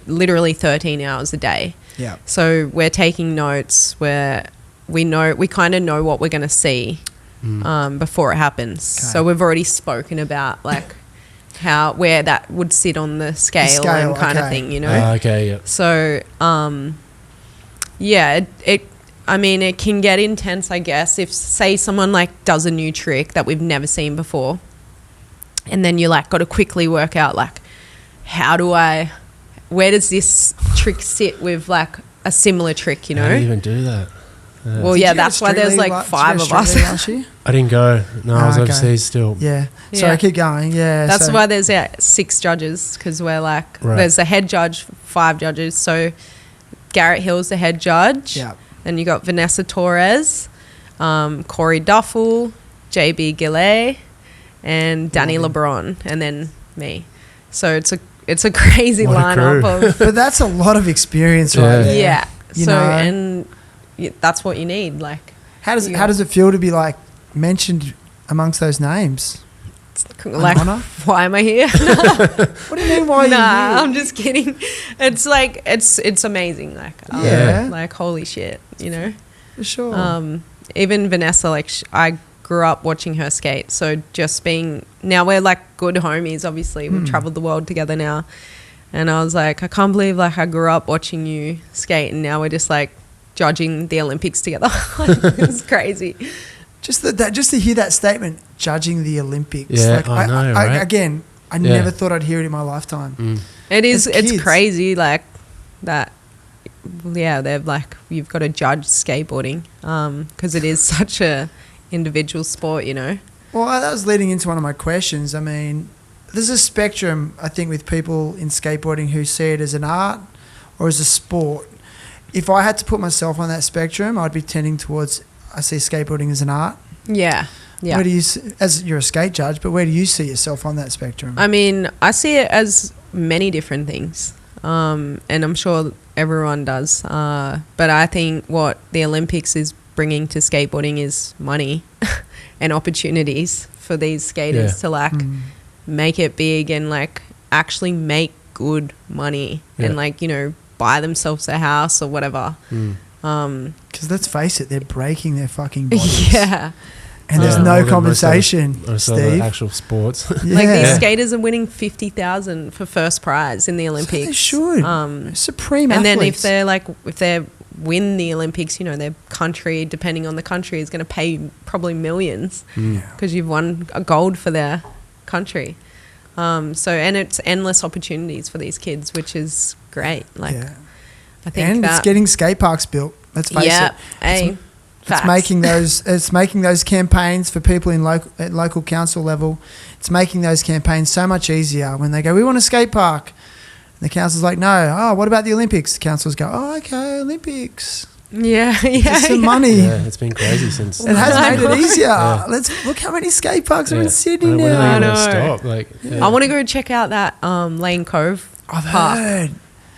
literally 13 hours a day. Yeah. So we're taking notes where we kind of know what we're going to see before it happens. Okay. So we've already spoken about like where that would sit on the scale and kind of thing, you know? Okay, yeah. So, yeah, it can get intense, I guess, if say someone like does a new trick that we've never seen before, and then you like got to quickly work out like, where does this trick sit with like a similar trick, you know? How do you even do that? Well, yeah, that's why there's like 5 of us. I didn't go. No, I was overseas still. Yeah. Sorry, keep going. Yeah. That's why there's 6 judges, because we're like, there's a head judge, 5 judges. So Garrett Hill's the head judge. Yeah. Then you got Vanessa Torres, Corey Duffel, JB Gillet, and Danny LeBron, and then me. So it's a crazy lineup of. But that's a lot of experience, right there. Yeah. You know? And that's what you need. Like, how does it feel to be like mentioned amongst those names? Like, why am I here? What do you mean? Why are you here? I'm just kidding. It's like it's amazing. Like, like holy shit, you know. For sure. Even Vanessa, like I grew up watching her skate, so just being now we're like good homies. Obviously, we've traveled the world together now, and I was like, I can't believe like I grew up watching you skate, and now we're just like judging the Olympics together. It's crazy. Just to hear that statement, judging the Olympics. Yeah, like, I know, right? Again, I never thought I'd hear it in my lifetime. It is. It's crazy, like that. Yeah, they're like, you've got to judge skateboarding because it is such a individual sport, you know. Well, that was leading into one of my questions. I mean, there's a spectrum, I think, with people in skateboarding who see it as an art or as a sport. If I had to put myself on that spectrum, I'd be tending towards, I see skateboarding as an art. Yeah. Yeah. Where do you, as you're a skate judge, but where do you see yourself on that spectrum? I mean, I see it as many different things, and I'm sure everyone does. But I think what the Olympics is bringing to skateboarding is money and opportunities for these skaters to like make it big and like actually make good money and like, you know, buy themselves a house or whatever. Because let's face it, they're breaking their fucking bodies. Yeah. And there's no compensation, Steve. Actual sports. Yeah. Like these skaters are winning $50,000 for first prize in the Olympics. So they should. Supreme and athletes. then if they win the Olympics, you know, their country, depending on the country, is going to pay probably millions because you've won a gold for their country. So and it's endless opportunities for these kids, which is great. Like, I think it's getting skate parks built. Let's face it. It's making those campaigns for people at local council level. It's making those campaigns so much easier when they go, we want a skate park. And the council's like, no. Oh, what about the Olympics? The councils go, oh, okay, Olympics. Yeah. Some money. Yeah, it's been crazy since. It has made it easier. Let's look how many skate parks are in Sydney now. I know. Stop. Like, I want to go check out that Lane Cove I've park. heard.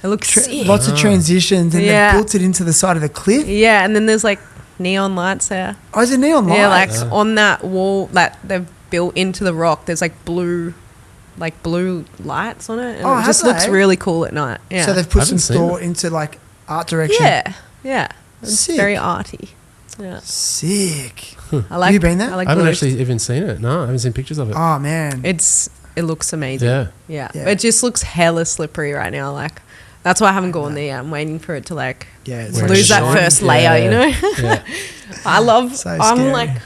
It looks sick. Lots of transitions and they built it into the side of the cliff. Yeah, and then there's like neon lights there. Oh, is it neon lights? Yeah, like on that wall that they've built into the rock, there's like blue lights on it. And it just looks really cool at night. Yeah. So they've put some thought into like art direction. Yeah. It's Sick. very arty. Yeah. Sick. Have you been there? I haven't actually even seen it. No, I haven't seen pictures of it. Oh man. It looks amazing. Yeah. It just looks hella slippery right now. Like that's why I haven't gone there. I'm waiting for it to like lose that first layer, you know? Yeah. I'm like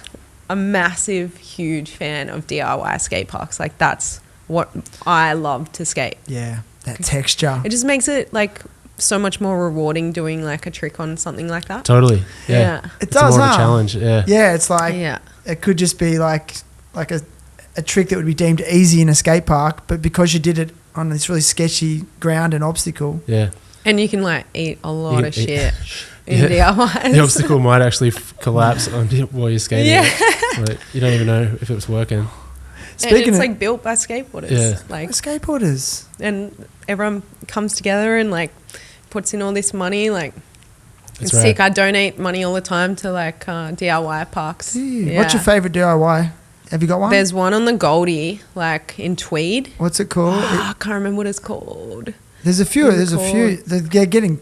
a massive, huge fan of DIY skate parks. Like that's what I love to skate. Yeah, that texture. It just makes it like so much more rewarding doing like a trick on something like that. Totally. Yeah. It does, more of a challenge. Yeah, it's like it could just be like a trick that would be deemed easy in a skate park, but because you did it on this really sketchy ground and obstacle. Yeah. And you can like eat a lot of shit in DIYs. The obstacle might actually collapse while you're skating. Yeah. Like, you don't even know if it was working. And it's like built by skateboarders. Yeah. Like skateboarders. And everyone comes together and like puts in all this money. Like It's sick. I donate money all the time to like DIY parks. Yeah. What's your favourite DIY? Have you got one? There's one on the Goldie, like in Tweed. What's it called? I can't remember what it's called. There's a few.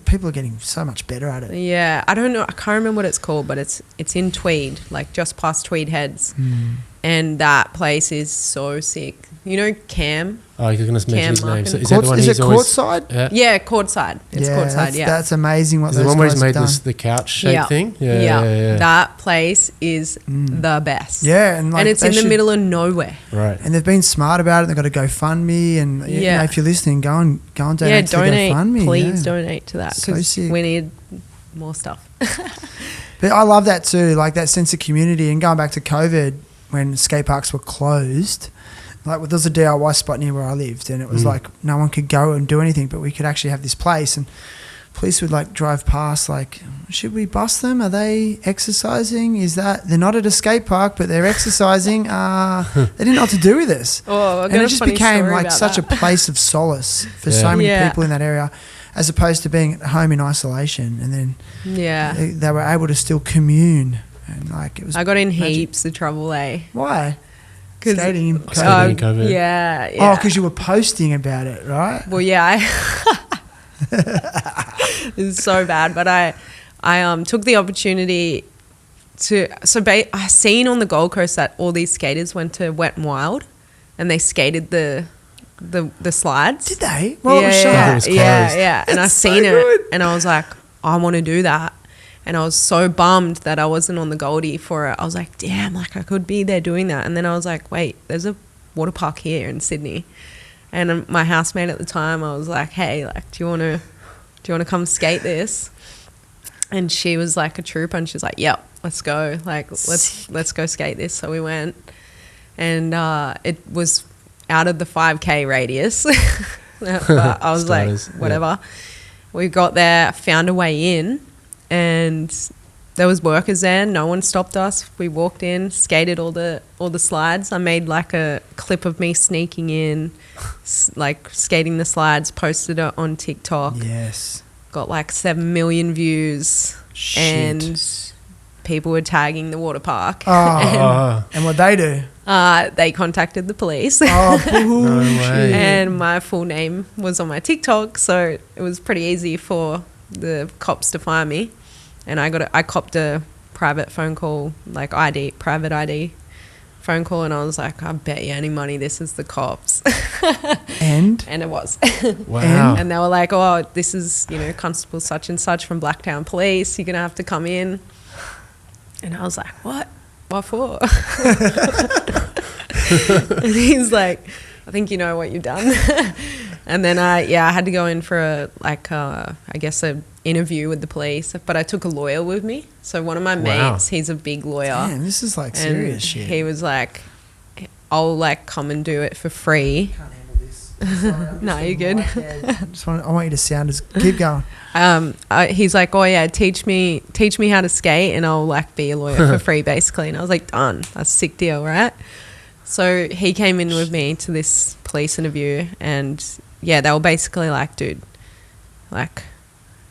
People are getting so much better at it. Yeah, I don't know. I can't remember what it's called, but it's in Tweed, like just past Tweed Heads. And that place is so sick. You know Cam? Oh, you're going to mention his name. So is that the one he's always... Courtside? Yeah, Courtside. It's Courtside, That's amazing what those the one where he's made the couch shape thing? Yeah. That place is the best. Yeah. And it's in the middle of nowhere. Right. And they've been smart about it. They've got a GoFundMe. And you know, if you're listening, go and donate to the GoFundMe. Please donate to that because so we need more stuff. But I love that too, like that sense of community. And going back to COVID, when skate parks were closed, like there was a DIY spot near where I lived, and it was like no one could go and do anything, but we could actually have this place, and police would like drive past, like, should we bust them? Are they exercising? Is that they're not at a skate park, but they're exercising? They didn't know what to do with this. And it just became like such a place of solace for so many people in that area, as opposed to being at home in isolation, and then they were able to still commune. And like it was, I got in heaps of trouble. Why? Skating in COVID. Yeah. Oh, because you were posting about it, right? Well, yeah. It's so bad, but I took the opportunity to. I seen on the Gold Coast that all these skaters went to Wet n Wild, and they skated the slides. Did they? Well, yeah. And I seen so it, and I was like, I want to do that. And I was so bummed that I wasn't on the Goldie for it. I was like, damn, like I could be there doing that. And then I was like, wait, there's a water park here in Sydney. And my housemate at the time, I was like, hey, like, do you want to come skate this? And she was like a trooper, and she's like, yep, let's go. Like, let's go skate this. So we went, and it was out of the 5K radius. But I was like, whatever. Yeah. We got there, found a way in. And there was workers there. No one stopped us. We walked in, skated all the slides. I made like a clip of me sneaking in, like skating the slides. Posted it on TikTok. Yes. Got like 7 million views. Shit. And people were tagging the water park. Oh. And what they do? They contacted the police. Oh, no way. And my full name was on my TikTok, so it was pretty easy for the cops to find me. And I copped a private phone call, like private ID phone call, and I was like, I bet you any money this is the cops. And it was. Wow. And they were like, oh, this is, Constable such and such from Blacktown Police. You're going to have to come in. And I was like, what? What for? And he's like, I think you know what you've done. And then I had to go in for a interview with the police, but I took a lawyer with me. So one of my mates, he's a big lawyer. Damn, this is like serious shit. He was like, I'll like come and do it for free. Can't handle this. Sorry, no, you're good. I want you to sound as keep going. He's like, oh yeah, teach me how to skate, and I'll like be a lawyer for free, basically. And I was like, done. That's a sick deal, right? So he came in with me to this police interview, and they were basically like, dude, like,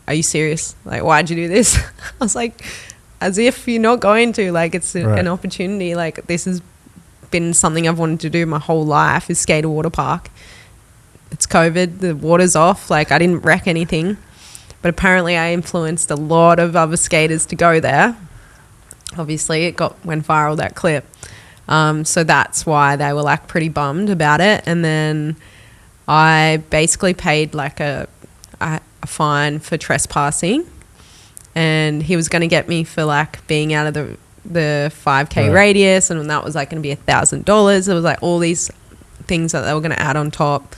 are you serious? Like, why'd you do this? I was like, as if you're not going to. Like, it's an opportunity. Like, this has been something I've wanted to do my whole life, is skate a water park. It's COVID. The water's off. Like, I didn't wreck anything. But apparently I influenced a lot of other skaters to go there. Obviously, it went viral, that clip. So that's why they were, like, pretty bummed about it. And then I basically paid, like, a fine for trespassing, and he was going to get me for like being out of the 5K radius, and that was like going to be $1,000. There was like all these things that they were going to add on top,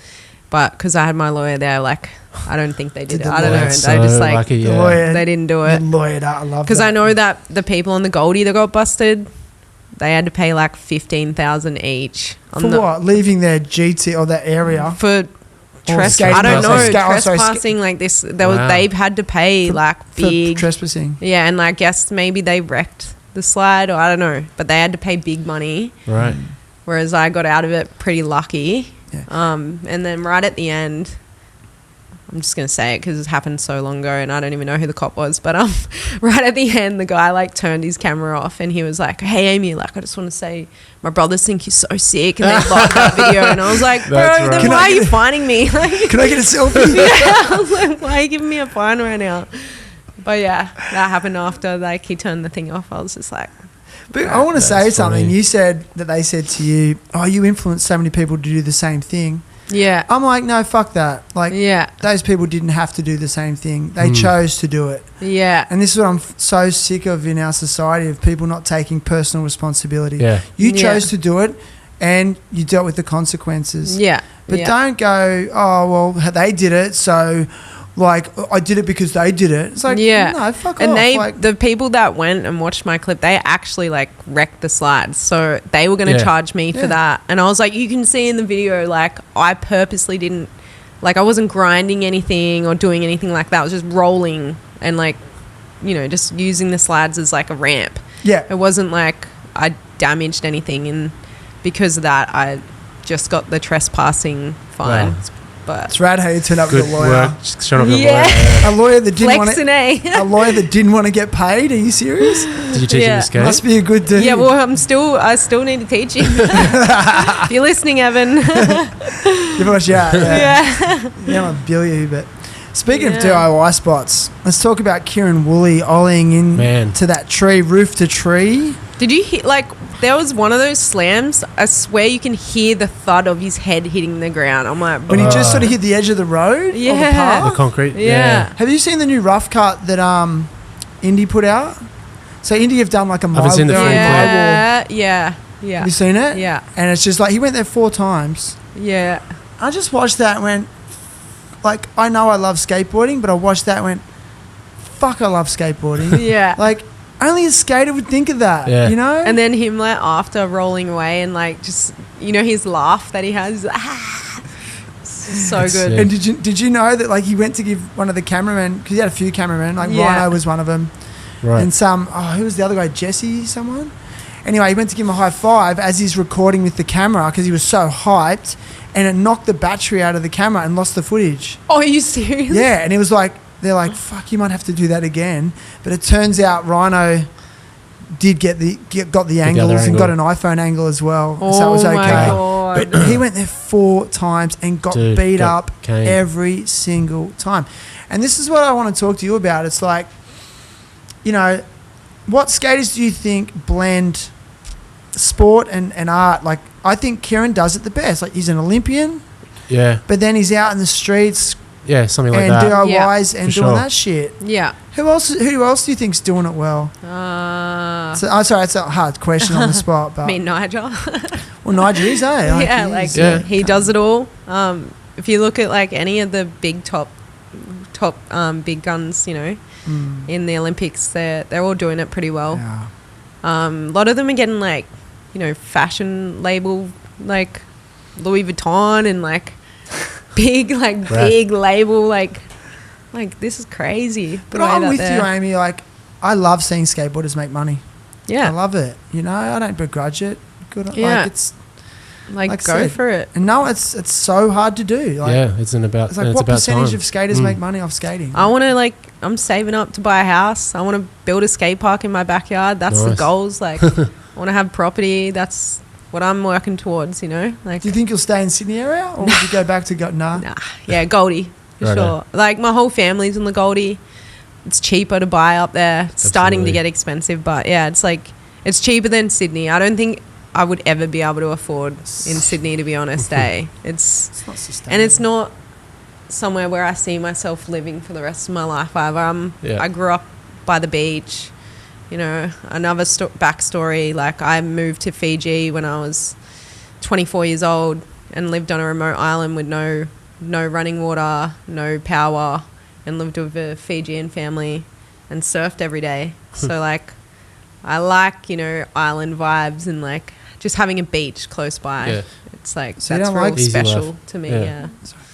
but because I had my lawyer there, like I don't think they did it. I don't know. They just like lucky, they didn't do it. I love because I know that the people on the Goldie that got busted, they had to pay like $15,000 each for what? Leaving their GT or that area for. I don't know, trespassing like this. They've had to pay like big for trespassing. Yeah, and I guess maybe they wrecked the slide, or I don't know, but they had to pay big money. Right. Whereas I got out of it pretty lucky. Yeah. And then right at the end, I'm just going to say it because it's happened so long ago and I don't even know who the cop was. But right at the end, the guy like turned his camera off and he was like, "Hey, Aimee, like I just want to say my brothers think you're so sick and they loved that video." And I was like, "Bro, That's then right. why are you fining me?" Like, Can I get a selfie? yeah, I was like, "Why are you giving me a fine right now?" But yeah, that happened after like he turned the thing off. I was just like, But I want to say That's something. funny. You said that they said to you, "Oh, you influenced so many people to do the same thing." yeah, I'm like, no, fuck that. Like, yeah, those people didn't have to do the same thing. They chose to do it. yeah, And this is what I'm so sick of in our society, of people not taking personal responsibility. Yeah. You Yeah. chose to do it and you dealt with the consequences. yeah. But yeah. don't go, "Oh, well, they did it, so like I did it because they did it." It's like, Yeah. no, fuck And off. they, Like, the people that went and watched my clip, they actually like wrecked the slides. So they were going to Yeah. charge me Yeah. for that. And I was like, you can see in the video, like I purposely didn't, like I wasn't grinding anything or doing anything like that. I was just rolling and like, you know, just using the slides as like a ramp. yeah. It wasn't like I damaged anything. And because of that, I just got the trespassing fine. Wow. But It's rad how you turned up Good with a lawyer. work. Just showing up with Yeah. a lawyer. A lawyer that didn't want flexing, to, eh? a lawyer that didn't want to get paid. Are you serious? Did you teach him Yeah. to skate? Must be a good dude. Yeah, well, I still need to teach him. If you're listening, Evan. Give us a shout. Yeah. Yeah. Yeah, I'm Billy. But speaking of Yeah. DIY spots, let's talk about Kieran Woolley ollieing in Man. to that tree, roof to tree. Did you hear, like, there was one of those slams, I swear you can hear the thud of his head hitting the ground. I'm like, When he just sort of hit the edge of the road, or the Yeah. The park. concrete. Yeah. Have you seen the new rough cut that Indy put out? So Indy have done like a mile. haven't seen the full clip. yeah, yeah, yeah, Have you seen it? yeah, And it's just like he went there 4 times. yeah. I just watched that and went, like, I know I love skateboarding, but I watched that and went, fuck, I love skateboarding. Yeah. Like, only a skater would think of that, Yeah. you know? And then him, like, after rolling away and, like, just, you know, his laugh that he has. So That's good. sick. And did you know that, like, he went to give one of the cameramen, because he had a few cameramen, like Yeah. Rhino was one of them, Right. and who was the other guy? Jesse, someone? Anyway, he went to give him a high five as he's recording with the camera because he was so hyped, and it knocked the battery out of the camera and lost the footage. Oh, are you serious? Yeah, and it was like, they're like, fuck, you might have to do that again. But it turns out Rhino did got the angles other and got an angle. iPhone angle as well. Oh, so it was okay. my God. But he went there 4 times and got Dude, beat got up caned. every single time. And this is what I want to talk to you about. It's like, you know, what skaters do you think blend sport and art? Like, I think Kieran does it the best. Like, he's an Olympian, Yeah. but then he's out in the streets Yeah. Something like and that. DIYs and For doing sure. that shit. Yeah. Who else do you think's doing it well? So, I'm sorry, it's a hard question on the spot, but I mean, Nigel. well, Nigel is, eh? Yeah, he like is. Yeah. he does it all. If you look at like any of the big top big guns, you know, in the Olympics, they're all doing it pretty well. Yeah. A lot of them are getting like, you know, fashion label like Louis Vuitton and like big label like this is crazy. But I'm with you, Aimee. Like, I love seeing skateboarders make money. Yeah, I love it. You know, I don't begrudge it. Good. Yeah. Like, it's like like I go said, for it. and no, it's so hard to do. Like, Yeah. It's like It's like, it's what about percentage time. of skaters make money off skating? I want to I'm saving up to buy a house. I want to build a skate park in my backyard. That's the Nice. goals. Like, I want to have property. That's what I'm working towards, you know? Like, Do you think you'll stay in Sydney area, or would you go back to Nah. nah, yeah, Goldie, for Righto. sure. Like, my whole family's in the Goldie. It's cheaper to buy up there. It's starting to Absolutely. get expensive, but yeah, it's cheaper than Sydney. I don't think I would ever be able to afford in Sydney, to be honest, eh? It's not sustainable. And it's not somewhere where I see myself living for the rest of my life either. Yeah. I grew up by the beach. You know, another backstory, like I moved to Fiji when I was 24 years old and lived on a remote island with no running water, no power, and lived with a Fijian family and surfed every day. So like I like, you know, island vibes and like just having a beach close by. Yeah. It's like, So you that's don't real like- Easy special life. to me, Yeah. yeah.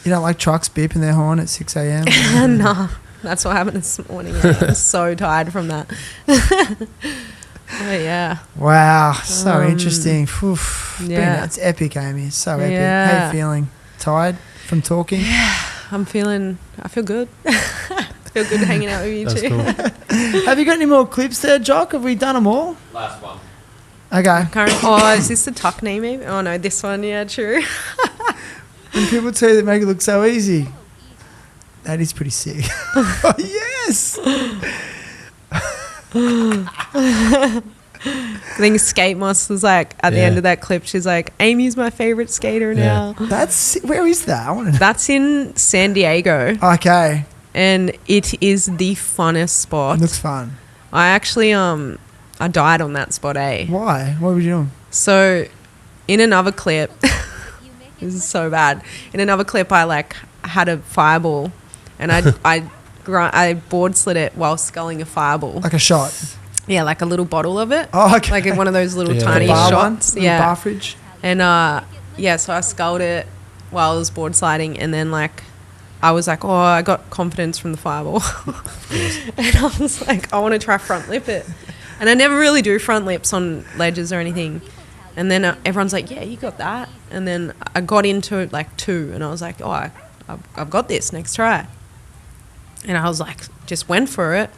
You don't like trucks beeping their horn at 6 a.m. No, that's what happened this morning. I was so tired from that. But yeah. Wow, so interesting. Oof. yeah. It's epic, Aimee. It's so epic. Yeah. How you feeling? Tired from talking? I feel good. I feel good hanging out with you That's too. cool. Have you got any more clips there, Jock? Have we done them all? Last one. Okay. Is this the tuck knee maybe? Oh no, this one, yeah, true. When people tell you that make it look so easy, that is pretty sick. Oh, yes. I think Skate Moss was like, at the end of that clip, she's like, Amy's my favourite skater now. Where is that? I want to know. That's in San Diego. Okay. And it is the funnest spot. It looks fun. I actually, I died on that spot, eh? Why? What were you doing? So, in another clip, this is so bad. In another clip, I like had a fireball, and I board slid it while sculling a fireball. Like a shot? Yeah, like a little bottle of it. Oh, okay. Like one of those little Yeah. tiny bar shots. one? Yeah. Bar fridge? And so I sculled it while I was board sliding, and then like I was like, oh, I got confidence from the fireball. And I was like, I want to try front lip it. And I never really do front lips on ledges or anything. And then everyone's like, yeah, you got that. And then I got into like 2, and I was like, oh, I've got this, next try. And I was like, just went for it,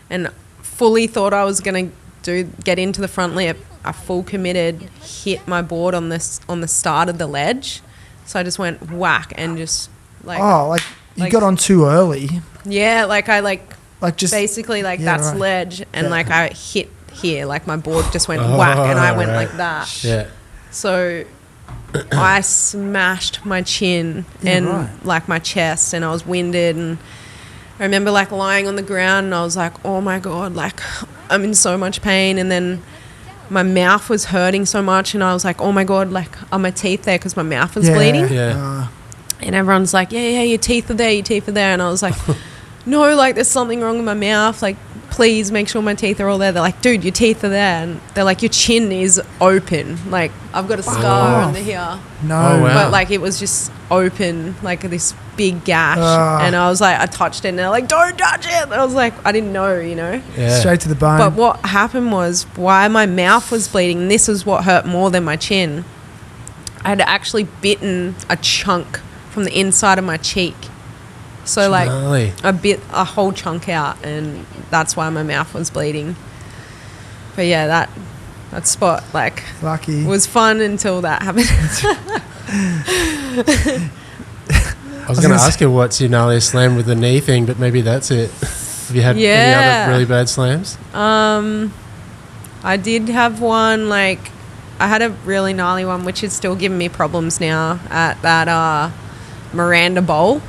and fully thought I was going to get into the front lip. I full committed, hit my board on the start of the ledge. So I just went whack and just like... Oh, like you got on too early. Yeah, like I just basically like yeah, that's right. ledge, and Yeah. like I hit here, like my board just went whack, and I went right. like that. Yeah. So I smashed my chin and right. like my chest, and I was winded, and I remember like lying on the ground, and I was like, oh my God, like I'm in so much pain. And then my mouth was hurting so much, and I was like, oh my God, like are my teeth there, because my mouth was bleeding. Yeah. And everyone's like, yeah, your teeth are there. And I was like, no, like there's something wrong with my mouth. Like, please make sure my teeth are all there. They're like, dude, your teeth are there. And they're like, your chin is open. Like, I've got a scar under here. No. Oh, wow. But like, it was just open, like this big gash. And I was like, I touched it, and they're like, don't touch it. And I was like, I didn't know, you know. Yeah. Straight to the bone. But what happened was, why my mouth was bleeding, and this is what hurt more than my chin, I had actually bitten a chunk from the inside of my cheek. So like Gnarly. I bit a whole chunk out, and that's why my mouth was bleeding. But yeah, that spot like Lucky. was fun until that happened. I was going to ask you what's your gnarliest slam with the knee thing, but maybe that's it. Have you had any other really bad slams? I did have one, like I had a really gnarly one, which is still giving me problems now, at that Miranda Bowl.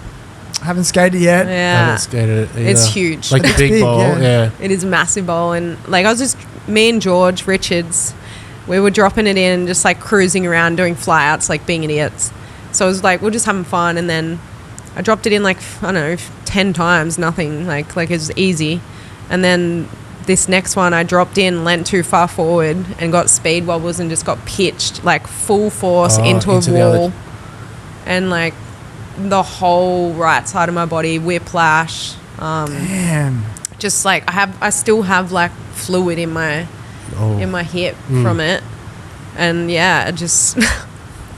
Haven't skated yet. I Yeah, haven't skated it either. it's huge. Like the big big, bowl, yeah. It is a massive bowl, and like I was just, me and George Richards, we were dropping it in and just like cruising around doing flyouts, like being idiots. So it was like, we're just having fun, and then I dropped it in like, I don't know, 10 times, nothing, like it was easy. And then this next one I dropped in, leant too far forward and got speed wobbles and just got pitched like full force into a the wall. other- And like the whole right side of my body, whiplash. Damn. Just like I still have like fluid in my hip from it. And yeah, it just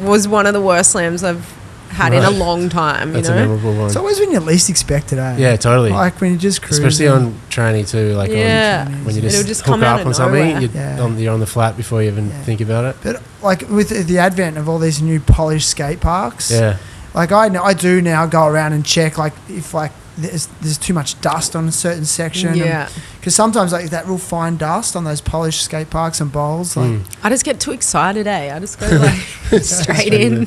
was one of the worst slams I've had in a long time, That's you a know? memorable one. It's always when you least expect it, eh? Yeah, totally. Like when you just cruise. Especially on tranny too, like Yeah. when you It'll just, just hook come out up of on something, nowhere. you're on the flat before you even think about it. But like with the advent of all these new polished skate parks, Yeah. like I do now go around and check like if like there's too much dust on a certain section. Yeah. Because sometimes like that real fine dust on those polished skate parks and bowls, like I just get too excited, I just go like straight in.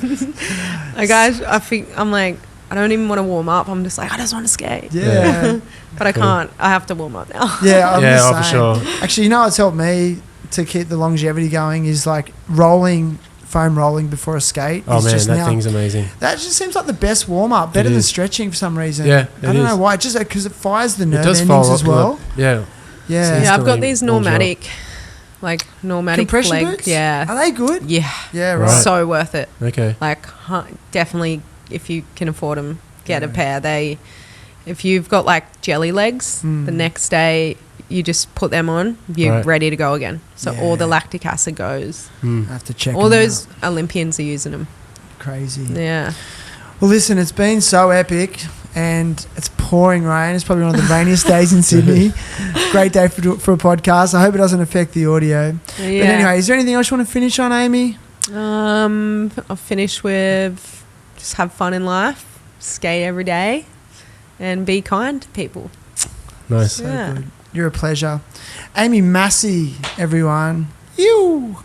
Like I'm like, I don't even want to warm up. I'm just like, I just want to skate. yeah. But I can't. I have to warm up now. Yeah, I'm Yeah, the for same. sure. Actually, you know what's helped me to keep the longevity going is like foam rolling before a skate. Oh is man, just that now- thing's amazing. That just seems like the best warm up, better than is. stretching for some reason. Yeah, I it don't know is. why. Just because it fires the nerve It does endings fall as well. Yeah. Yeah. Yeah, I've got Instantly these warms you up. pneumatic Compression leg. boots? Yeah. Are they good? Yeah. Yeah, Right. right. So worth it. Okay. Like definitely, if you can afford them, get a pair. If you've got like jelly legs, the next day you just put them on, you're Right. ready to go again. So all the Yeah. lactic acid goes. I have to check All them those out. Olympians are using them. Crazy. Yeah. Well, listen, it's been so epic, and it's pouring rain. It's probably one of the rainiest days in Sydney. Great day for a podcast. I hope it doesn't affect the audio. Yeah. But anyway, is there anything else you want to finish on, Aimee? I'll finish with just have fun in life, skate every day, and be kind to people. Nice. So good. You're a pleasure. Aimee Massie, everyone. You.